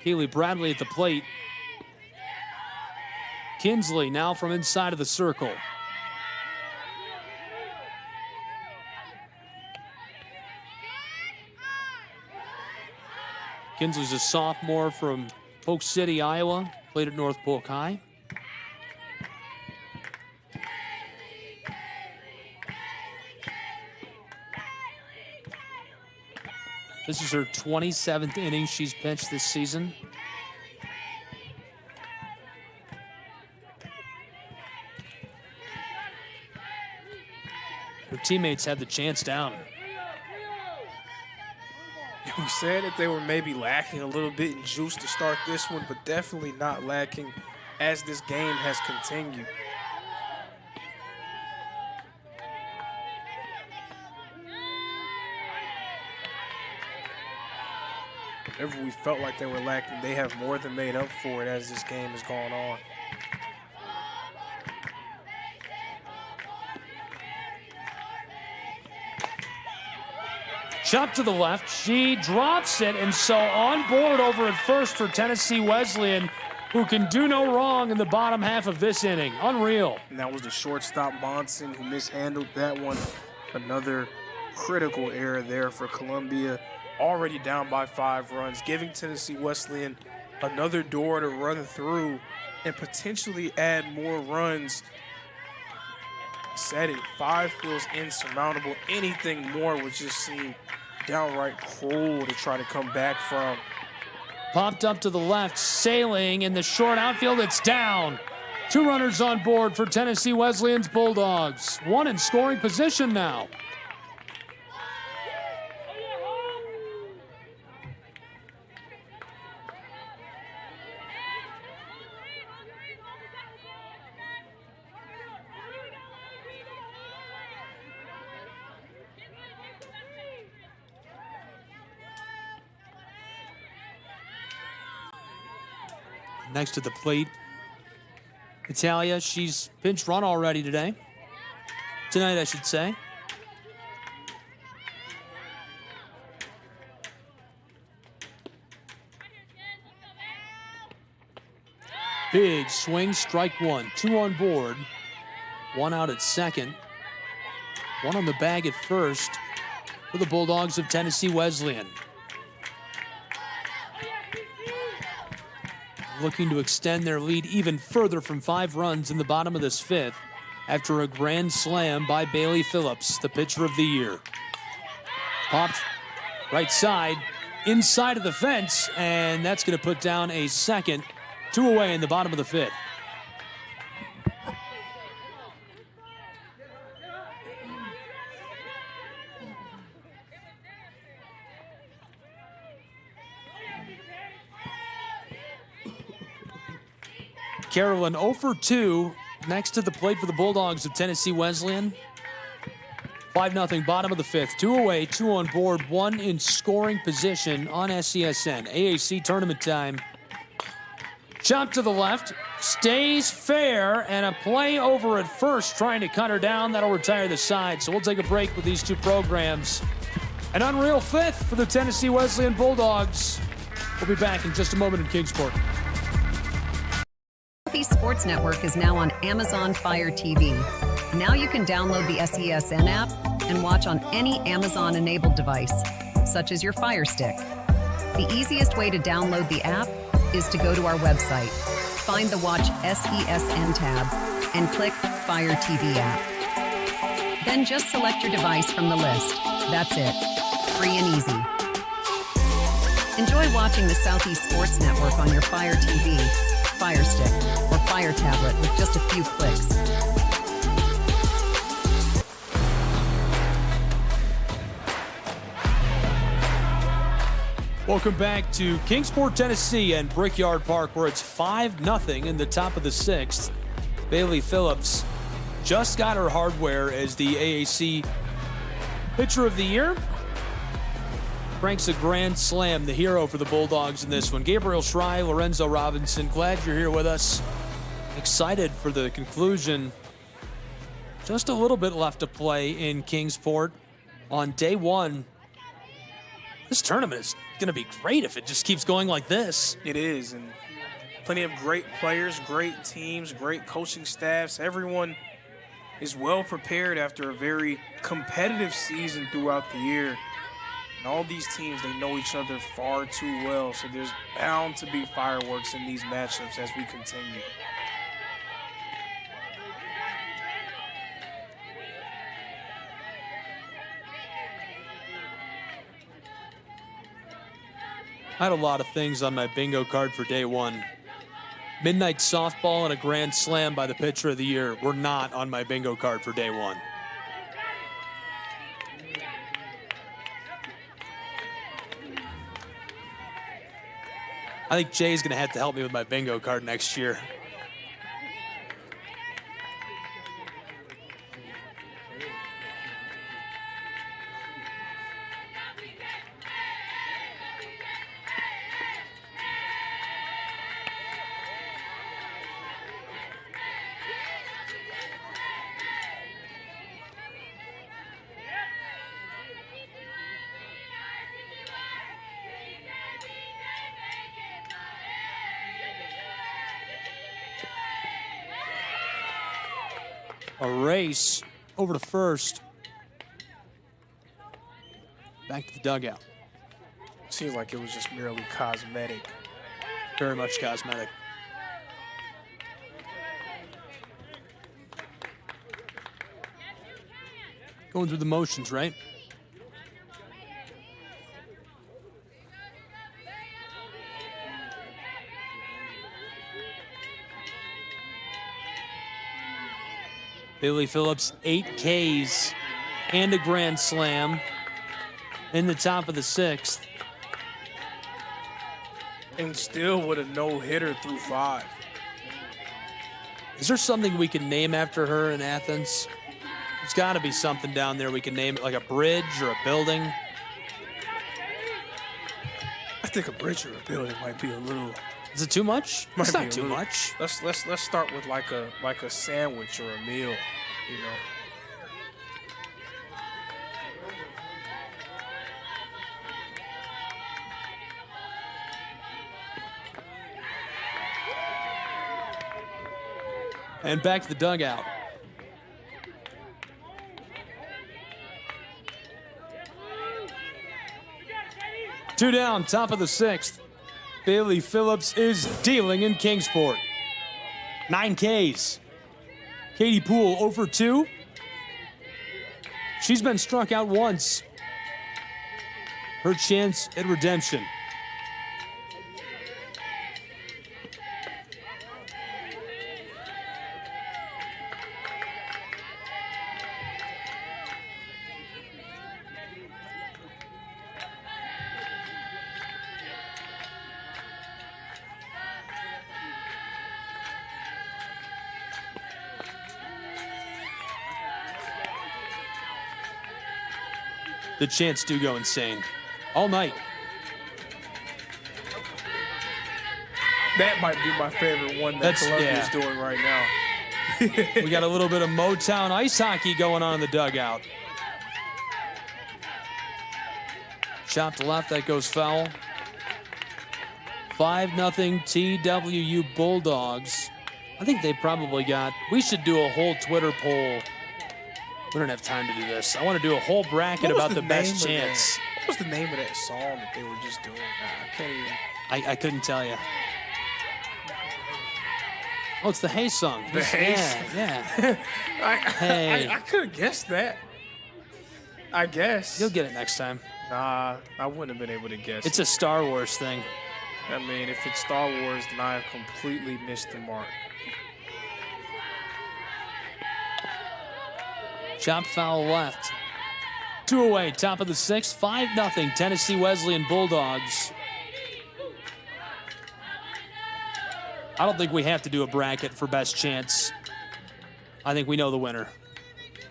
Keely Bradley at the plate. Kinsley now from inside of the circle. Kinsley's a sophomore from Polk City, Iowa. Played at North Polk High. This is her 27th inning she's pitched this season. Her teammates had the chance down. We said that they were maybe lacking a little bit in juice to start this one, but definitely not lacking as this game has continued. Whatever we felt like they were lacking, they have more than made up for it as this game has gone on. Chop to the left. She drops it, and so on board over at first for Tennessee Wesleyan, who can do no wrong in the bottom half of this inning. Unreal. And that was the shortstop Monson who mishandled that one. Another critical error there for Columbia. Already down by 5 runs, giving Tennessee Wesleyan another door to run through and potentially add more runs. I said it, 5 feels insurmountable. Anything more would just seem downright cruel to try to come back from. Popped up to the left, sailing in the short outfield. It's down. 2 runners on board for Tennessee Wesleyan's Bulldogs. 1 in scoring position now. Next to the plate, Italia. She's pinch run already today. Tonight, I should say. Big swing, strike 1. 2 on board. 1 out at second. 1 on the bag at first for the Bulldogs of Tennessee Wesleyan. Looking to extend their lead even further from 5 runs in the bottom of this 5th after a grand slam by Bailey Phillips, the pitcher of the year. Popped right side, inside of the fence, and that's going to put down a second. 2 away in the bottom of the 5th. Carolyn 0 for 2 next to the plate for the Bulldogs of Tennessee Wesleyan. 5-0 bottom of the 5th. 2 away, 2 on board, 1 in scoring position on SCSN. AAC tournament time. Chop to the left, stays fair, and a play over at first trying to cut her down. That'll retire the side. So we'll take a break with these 2 programs. An unreal 5th for the Tennessee Wesleyan Bulldogs. We'll be back in just a moment in Kingsport. Southeast Sports Network is now on Amazon Fire TV. Now you can download the SESN app and watch on any Amazon-enabled device, such as your Fire Stick. The easiest way to download the app is to go to our website, find the Watch SESN tab, and click Fire TV app. Then just select your device from the list. That's it. Free and easy. Enjoy watching the Southeast Sports Network on your Fire TV, Fire Stick, or Fire tablet with just a few clicks. Welcome back to Kingsport, Tennessee and Brickyard Park, where it's 5-0 in the top of the 6th. Bailey Phillips just got her hardware as the AAC Pitcher of the Year. Cranks a grand slam, the hero for the Bulldogs in this one. Gabriel Schrei, Lorenzo Robinson, glad you're here with us. Excited for the conclusion. Just a little bit left to play in Kingsport on day 1 This tournament is going to be great if it just keeps going like this. It is, and plenty of great players, great teams, great coaching staffs. Everyone is well prepared after a very competitive season throughout the year. And all these teams, they know each other far too well, so there's bound to be fireworks in these matchups as we continue. I had a lot of things on my bingo card for day one. Midnight softball and a grand slam by the pitcher of the year were not on my bingo card for day one. I think Jay's going to have to help me with my bingo card next year. A race over to first. Back to the dugout. Seems like it was just merely cosmetic. Very much cosmetic. Going through the motions, right? Billy Phillips, 8 Ks and a grand slam in the top of the 6th. And still with a no-hitter through 5. Is there something we can name after her in Athens? There's got to be something down there we can name it, like a bridge or a building. I think a bridge or a building might be a little. Is it too much? It's not too much. Let's start with like a sandwich or a meal, you know. And back to the dugout. Two down, top of the 6th. Bailey Phillips is dealing in Kingsport. 9 Ks. Katie Poole 0 for 2. She's been struck out once. Her chance at redemption. The chants do go insane all night. That might be my favorite one that Columbia's doing right now. We got a little bit of Motown ice hockey going on in the dugout. Chopped left, that goes foul. 5-0 TWU Bulldogs. I think they probably got, we should do a whole Twitter poll. We don't have time to do this. I want to do a whole bracket about the best chance. What was the name of that song that they were just doing? I can't even. I couldn't tell you. Oh, it's the Hay song. The Hay song. Yeah. Hey. I could have guessed that. I guess. You'll get it next time. Nah, I wouldn't have been able to guess. It's a Star Wars thing. I mean, if it's Star Wars, then I have completely missed the mark. Chop foul left. 2 away, top of the 6th, 5-0 Tennessee Wesleyan Bulldogs. I don't think we have to do a bracket for best chance. I think we know the winner.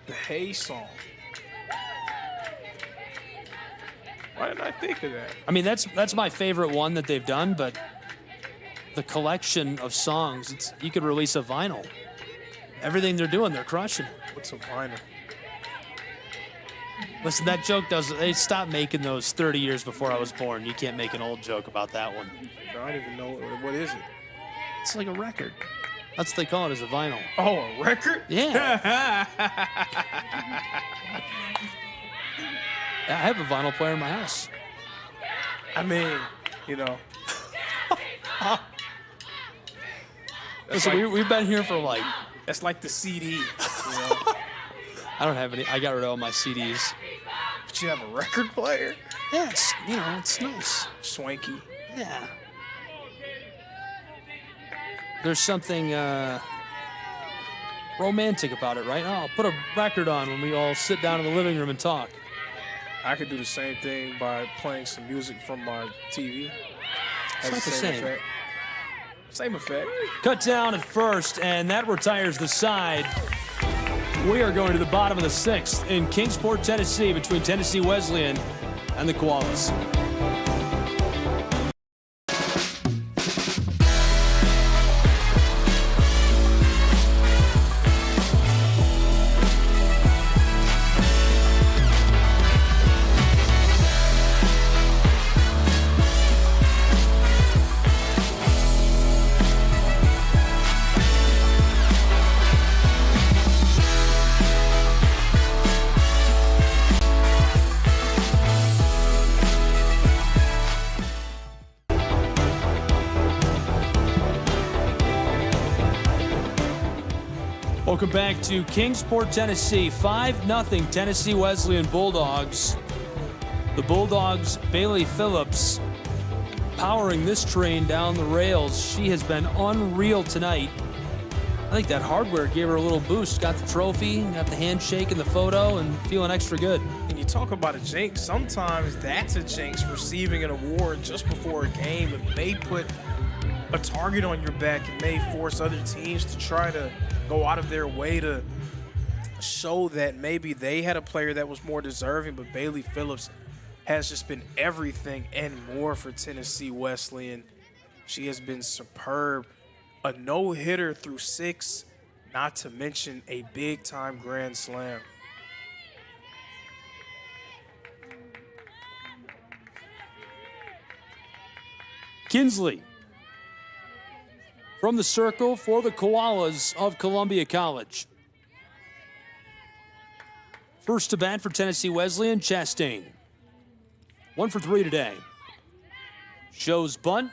The Hay song. Why didn't I think of that? I mean, that's my favorite one that they've done, but the collection of songs, you could release a vinyl. Everything they're doing, they're crushing. What's a vinyl? Listen, that joke they stopped making those 30 years before I was born. You can't make an old joke about that one. I don't even know. What is it? It's like a record. That's what they call it, as a vinyl. Oh, a record? Yeah. I have a vinyl player in my house. I mean, you know. Listen, we've been here for like... That's like the CD, you know? I don't have any. I got rid of all my CDs. But you have a record player? Yeah, it's nice. Swanky. Yeah. There's something romantic about it, right? Oh, I'll put a record on when we all sit down in the living room and talk. I could do the same thing by playing some music from my TV. It's not the same. Effect. Same effect. Cut down at first, and that retires the side. We are going to the bottom of the 6th in Kingsport, Tennessee, between Tennessee Wesleyan and the Koalas. Welcome back to Kingsport, Tennessee. 5-0 Tennessee Wesleyan Bulldogs. The Bulldogs, Bailey Phillips, powering this train down the rails. She has been unreal tonight. I think that hardware gave her a little boost. Got the trophy, got the handshake and the photo, and feeling extra good. And you talk about a jinx. Sometimes that's a jinx, receiving an award just before a game. It may put a target on your back. It may force other teams to try to go out of their way to show that maybe they had a player that was more deserving, but Bailey Phillips has just been everything and more for Tennessee Wesleyan. She has been superb. A no-hitter through 6, not to mention a big-time grand slam. Kinsley from the circle for the Koalas of Columbia College. First to bat for Tennessee Wesleyan, Chastain. 1 for 3 today. Shows bunt.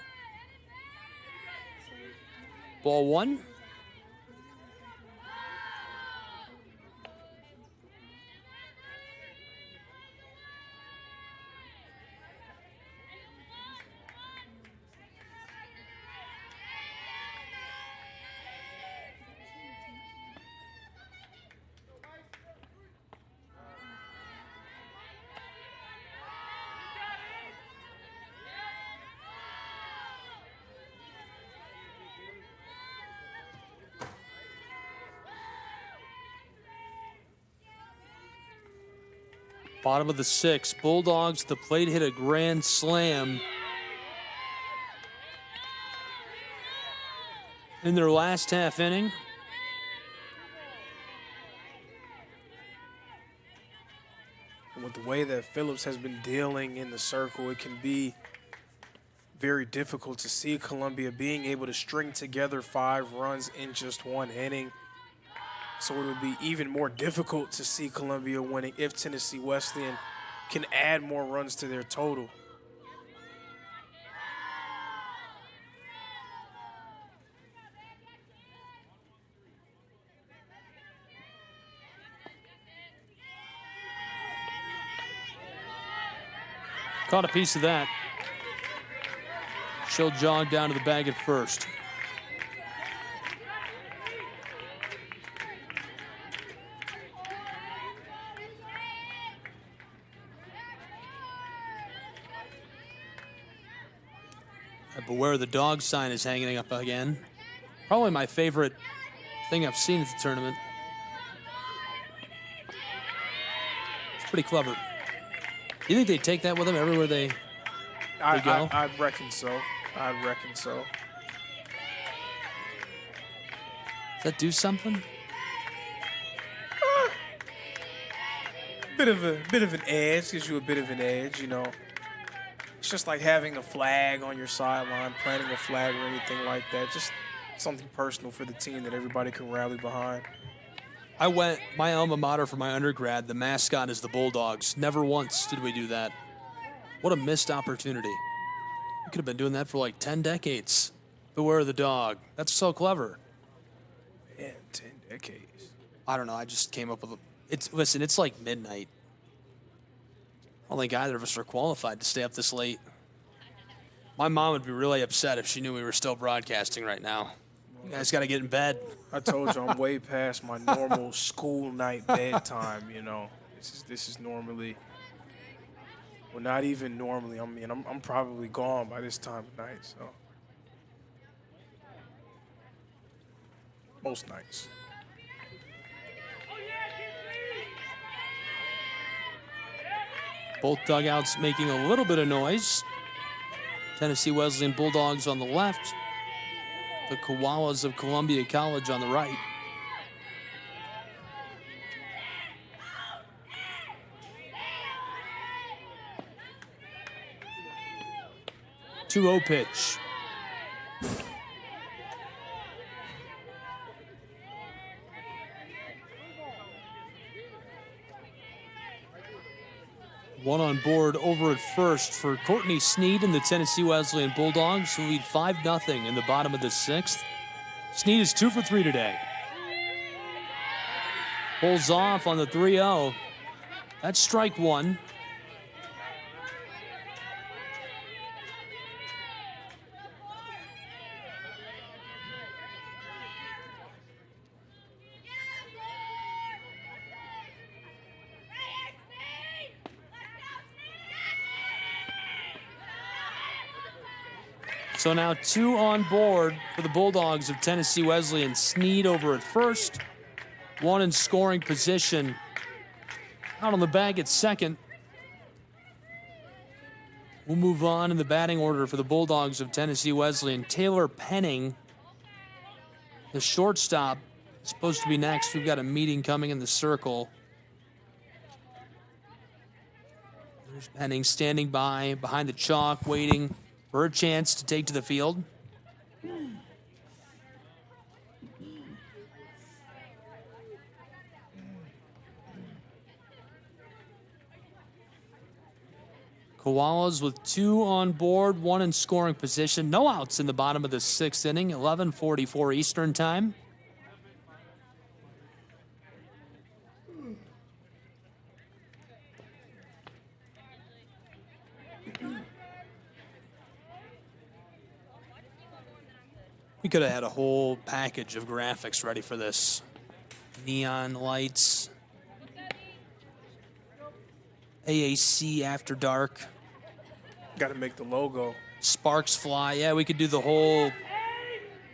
Ball 1. Bottom of the 6th. Bulldogs, the plate hit a grand slam in their last half inning. With the way that Phillips has been dealing in the circle, it can be very difficult to see Columbia being able to string together 5 runs in just 1 inning. So it would be even more difficult to see Columbia winning if Tennessee Wesleyan can add more runs to their total. Caught a piece of that. She'll jog down to the bag at first. Beware the dog sign is hanging up again. Probably my favorite thing I've seen at the tournament. It's pretty clever. You think they take that with them everywhere they go? I reckon so. I reckon so. Does that do something? bit of an edge, gives you a bit of an edge, you know. It's just like having a flag on your sideline, planting a flag or anything like that. Just something personal for the team that everybody can rally behind. My alma mater for my undergrad, the mascot is the Bulldogs. Never once did we do that. What a missed opportunity. We could have been doing that for like 10 decades. Beware the dog. That's so clever. Man, 10 decades. I don't know. I just came up with listen, it's like midnight. I don't think either of us are qualified to stay up this late. My mom would be really upset if she knew we were still broadcasting right now. You guys got to get in bed. I told you I'm way past my normal school night bedtime, you know. This is normally, well, not even normally. I mean, I'm probably gone by this time of night, so. Most nights. Both dugouts making a little bit of noise. Tennessee Wesleyan Bulldogs on the left. The Koalas of Columbia College on the right. Two-0 pitch. One on board over at first for Courtney Sneed and the Tennessee Wesleyan Bulldogs, who lead 5-0 in the bottom of the sixth. Sneed is 2 for 3 today. Pulls off on the 3-0. That's strike one. So now 2 on board for the Bulldogs of Tennessee Wesleyan. Sneed over at first. 1 in scoring position. Out on the bag at second. We'll move on in the batting order for the Bulldogs of Tennessee Wesleyan. Taylor Penning, the shortstop, is supposed to be next. We've got a meeting coming in the circle. There's Penning standing behind the chalk, waiting for a chance to take to the field. Koalas with 2 on board, 1 in scoring position. No outs in the bottom of the 6th inning, 11:44 Eastern time. We could have had a whole package of graphics ready for this. Neon lights. AAC After Dark. Got to make the logo. Sparks fly. Yeah, we could do the whole,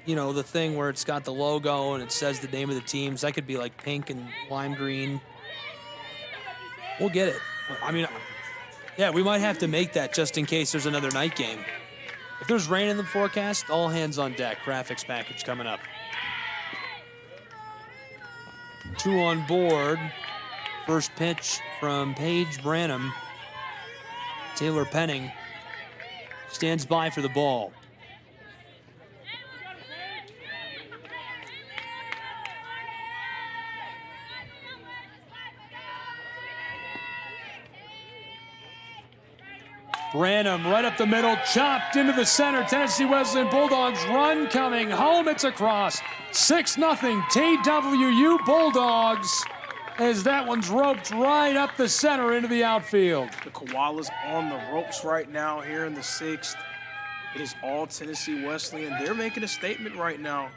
the thing where it's got the logo and it says the name of the teams. That could be like pink and lime green. We'll get it. I mean, yeah, we might have to make that just in case there's another night game. If there's rain in the forecast, all hands on deck. Graphics package coming up. 2 on board. First pitch from Paige Branham. Taylor Penning stands by for the ball. Branham right up the middle, chopped into the center. Tennessee Wesleyan Bulldogs run coming home. It's across. 6-0 TWU Bulldogs as that one's roped right up the center into the outfield. The Koalas on the ropes right now here in the 6th. It is all Tennessee Wesleyan. They're making a statement right now.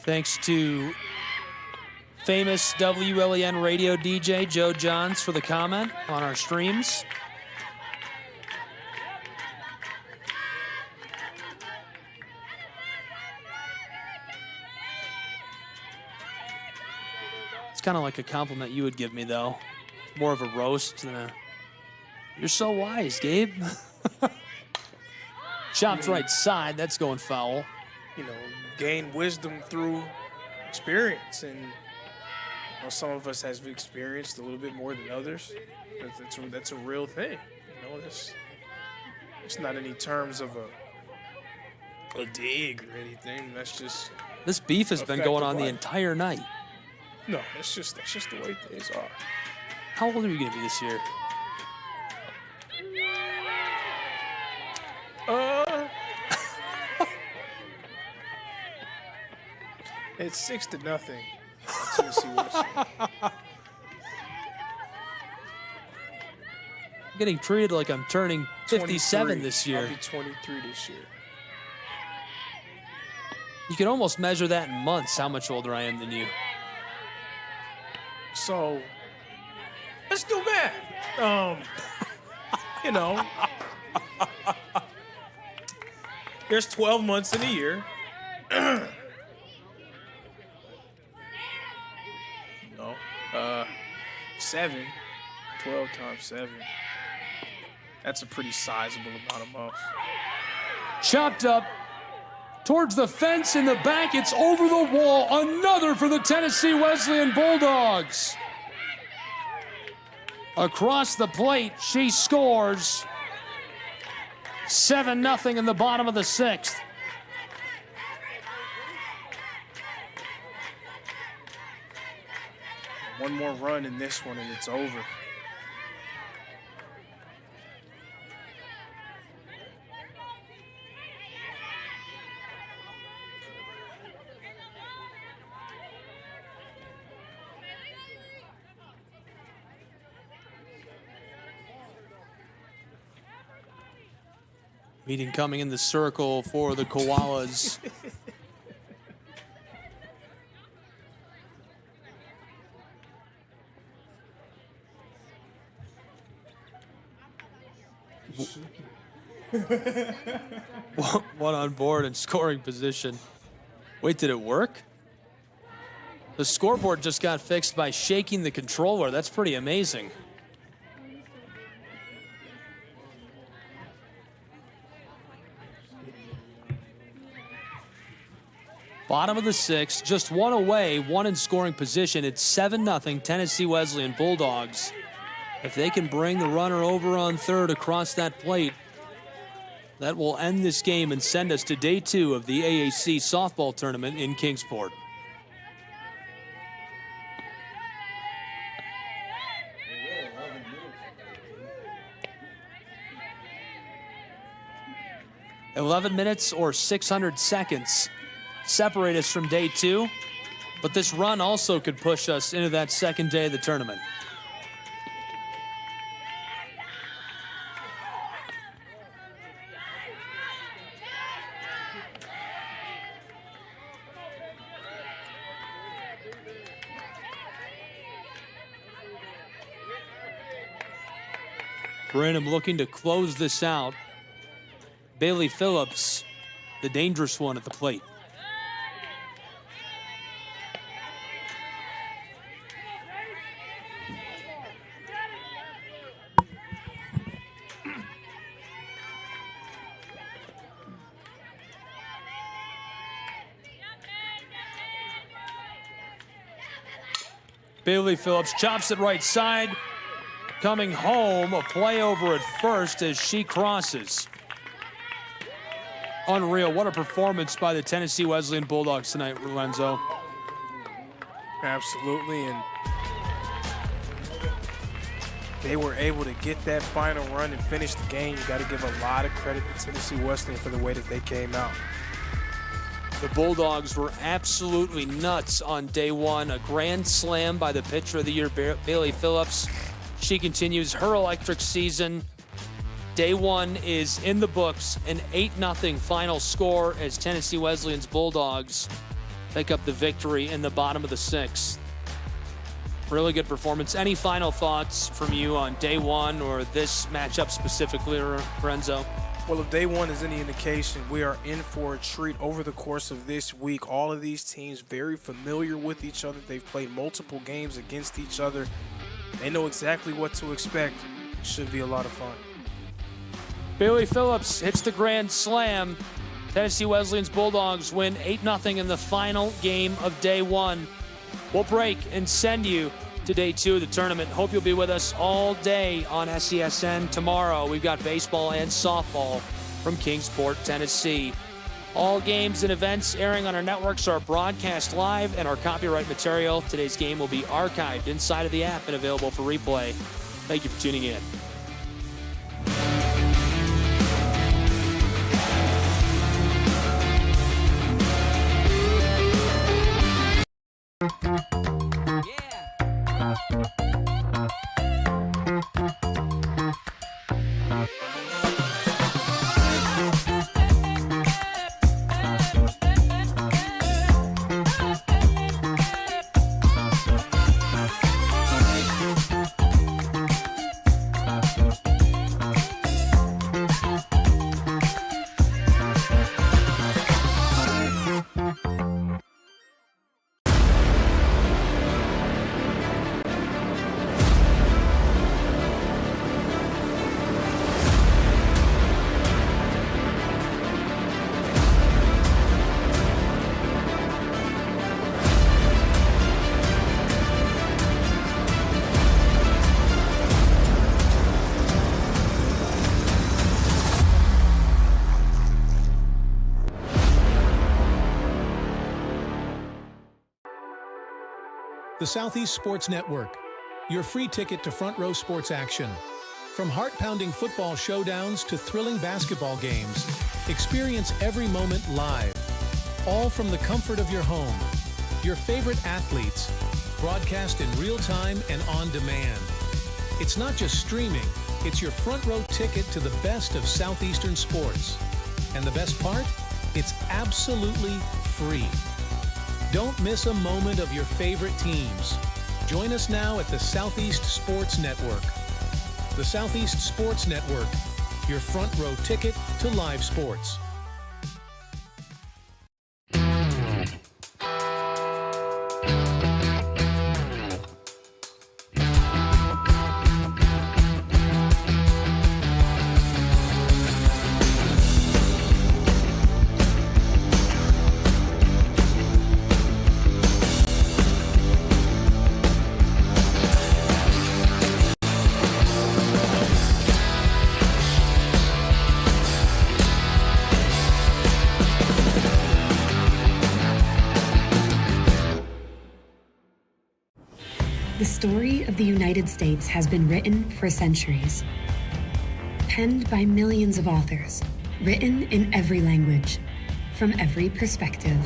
Thanks to famous WLEN radio DJ Joe Johns for the comment on our streams. It's kind of like a compliment you would give me, though. More of a roast than a... You're so wise, Gabe. Chopped right side. That's going foul. You know, gain wisdom through experience. And some of us has experienced a little bit more than others. That's a real thing. You know, it's not any terms of a dig or anything. That's just... This beef has been going on the entire night. No, that's just the way things are. How old are you going to be this year? It's 6-0. Tennessee Wesleyan. I'm getting treated like I'm turning 57 this year. I'll be 23 this year. You can almost measure that in months, how much older I am than you. So, let's do math. You know, there's 12 months in a year. No, 7, 12 times 7. That's a pretty sizable amount of months. Chopped up towards the fence in the back. It's over the wall. Another for the Tennessee Wesleyan Bulldogs. Across the plate, she scores. 7-0 in the bottom of the 6th. One more run in this one and it's over. Meeting coming in the circle for the Koalas. One on board and scoring position. Wait, did it work? The scoreboard just got fixed by shaking the controller. That's pretty amazing. Bottom of the 6th, just one away, one in scoring position. It's 7-0 Tennessee Wesleyan Bulldogs. If they can bring the runner over on third across that plate, that will end this game and send us to day 2 of the AAC softball tournament in Kingsport. "11 minutes or 600 seconds separate us from day 2, but this run also could push us into that second day of the tournament." Branham looking to close this out. Bailey Phillips, the dangerous one at the plate. Bailey Phillips chops it right side. Coming home, a play over at first as she crosses. Unreal. What a performance by the Tennessee Wesleyan Bulldogs tonight, Lorenzo. Absolutely, and they were able to get that final run and finish the game. You got to give a lot of credit to Tennessee Wesleyan for the way that they came out. The Bulldogs were absolutely nuts on day 1. A grand slam by the pitcher of the year, Bailey Phillips. She continues her electric season. Day 1 is in the books, an 8-0 final score as Tennessee Wesleyan's Bulldogs pick up the victory in the bottom of the 6th. Really good performance. Any final thoughts from you on day 1 or this matchup specifically, Lorenzo? Well, if day one is any indication, we are in for a treat over the course of this week. All of these teams very familiar with each other. They've played multiple games against each other. They know exactly what to expect. Should be a lot of fun. Bailey Phillips hits the grand slam. Tennessee Wesleyan's Bulldogs win 8-0 in the final game of day one. We'll break and send you to day two of the tournament. Hope you'll be with us all day on SESN tomorrow. We've got baseball and softball from Kingsport, Tennessee. All games and events airing on our networks are broadcast live, and our copyright material, today's game, will be archived inside of the app and available for replay. Thank you for tuning in. The Southeast Sports Network, your free ticket to front row sports action. From heart-pounding football showdowns to thrilling basketball games, experience every moment live, all from the comfort of your home. Your favorite athletes, broadcast in real time and on demand. It's not just streaming, it's your front row ticket to the best of Southeastern sports. And the best part? It's absolutely free. Don't miss a moment of your favorite teams. Join us now at the Southeast Sports Network. The Southeast Sports Network, your front row ticket to live sports. The story of the United States has been written for centuries. Penned by millions of authors, written in every language, from every perspective.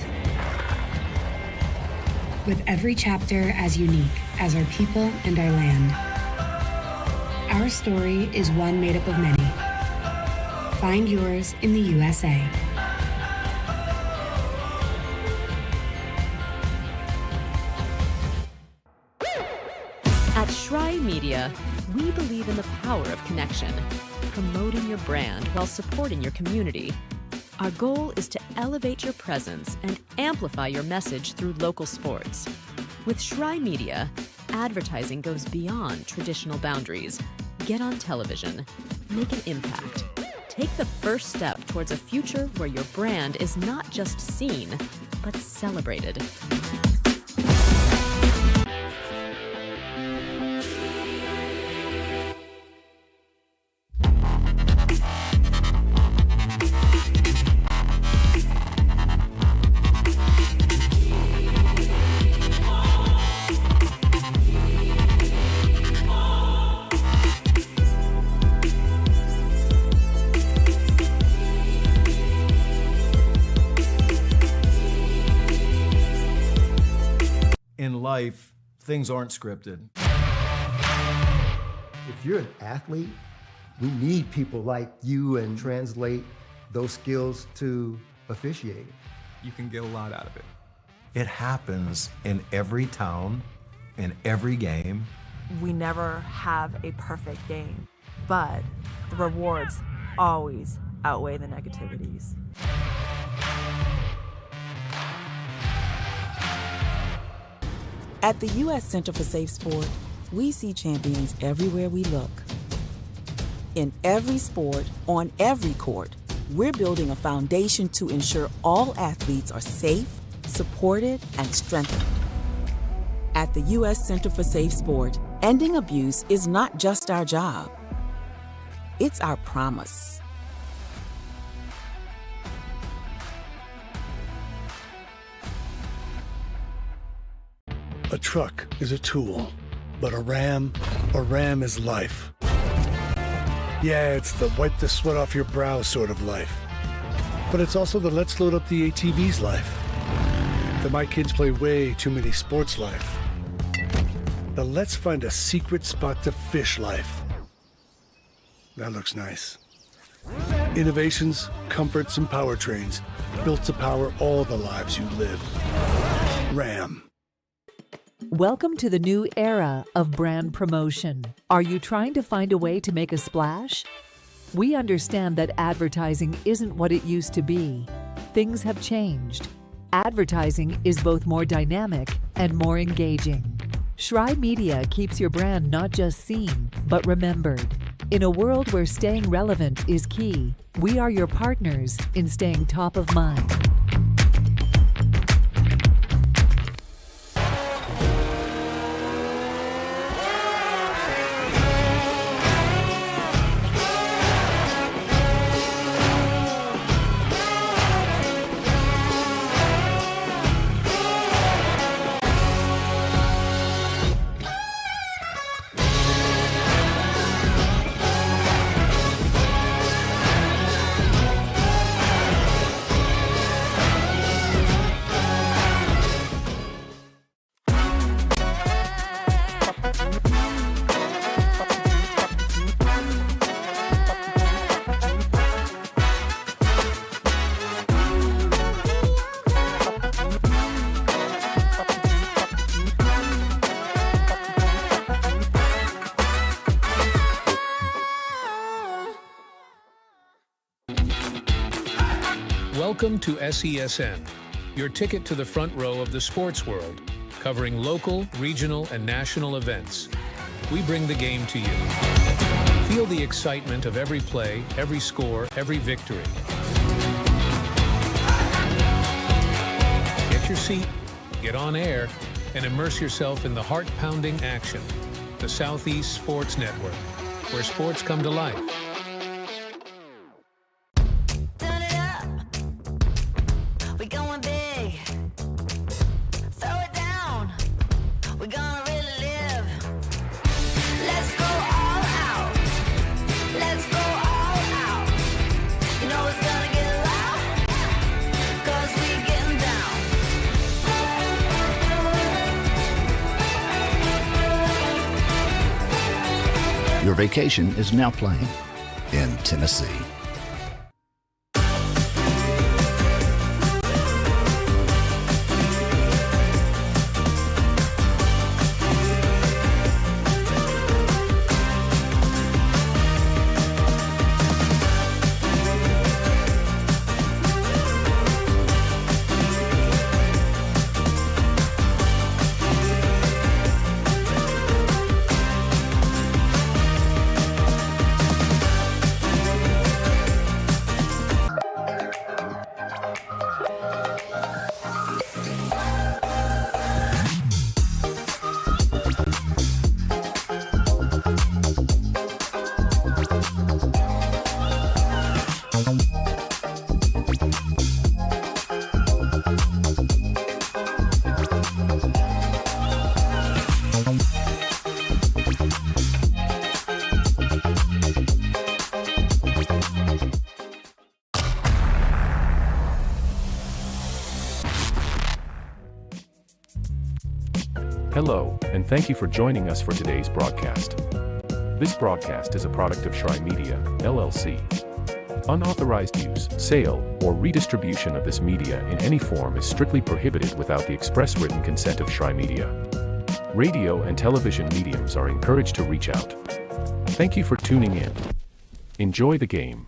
With every chapter as unique as our people and our land. Our story is one made up of many. Find yours in the USA. At Shry Media, we believe in the power of connection, promoting your brand while supporting your community. Our goal is to elevate your presence and amplify your message through local sports. With Shry Media, advertising goes beyond traditional boundaries. Get on television, make an impact. Take the first step towards a future where your brand is not just seen, but celebrated. In life, things aren't scripted. If you're an athlete, we need people like you and translate those skills to officiating. You can get a lot out of it. It happens in every town, in every game. We never have a perfect game, but the rewards always outweigh the negativities. At the U.S. Center for Safe Sport, we see champions everywhere we look. In every sport, on every court, we're building a foundation to ensure all athletes are safe, supported, and strengthened. At the U.S. Center for Safe Sport, ending abuse is not just our job. It's our promise. A truck is a tool, but a ram is life. Yeah, it's the wipe the sweat off your brow sort of life. But it's also the let's load up the ATVs life. The my kids play way too many sports life. The let's find a secret spot to fish life. That looks nice. Innovations, comforts, and powertrains built to power all the lives you live. Ram. Welcome to the new era of brand promotion. Are you trying to find a way to make a splash? We understand that advertising isn't what it used to be. Things have changed. Advertising is both more dynamic and more engaging. Shry Media keeps your brand not just seen, but remembered. In a world where staying relevant is key, we are your partners in staying top of mind. Welcome to SESN, your ticket to the front row of the sports world, covering local, regional, and national events. We bring the game to you. Feel the excitement of every play, every score, every victory. Get your seat, get on air, and immerse yourself in the heart-pounding action. The Southeast Sports Network, where sports come to life. Your vacation is now playing in Tennessee. Hello, and thank you for joining us for today's broadcast. This broadcast is a product of Shry Media, LLC. Unauthorized use, sale, or redistribution of this media in any form is strictly prohibited without the express written consent of Shry Media. Radio and television mediums are encouraged to reach out. Thank you for tuning in. Enjoy the game.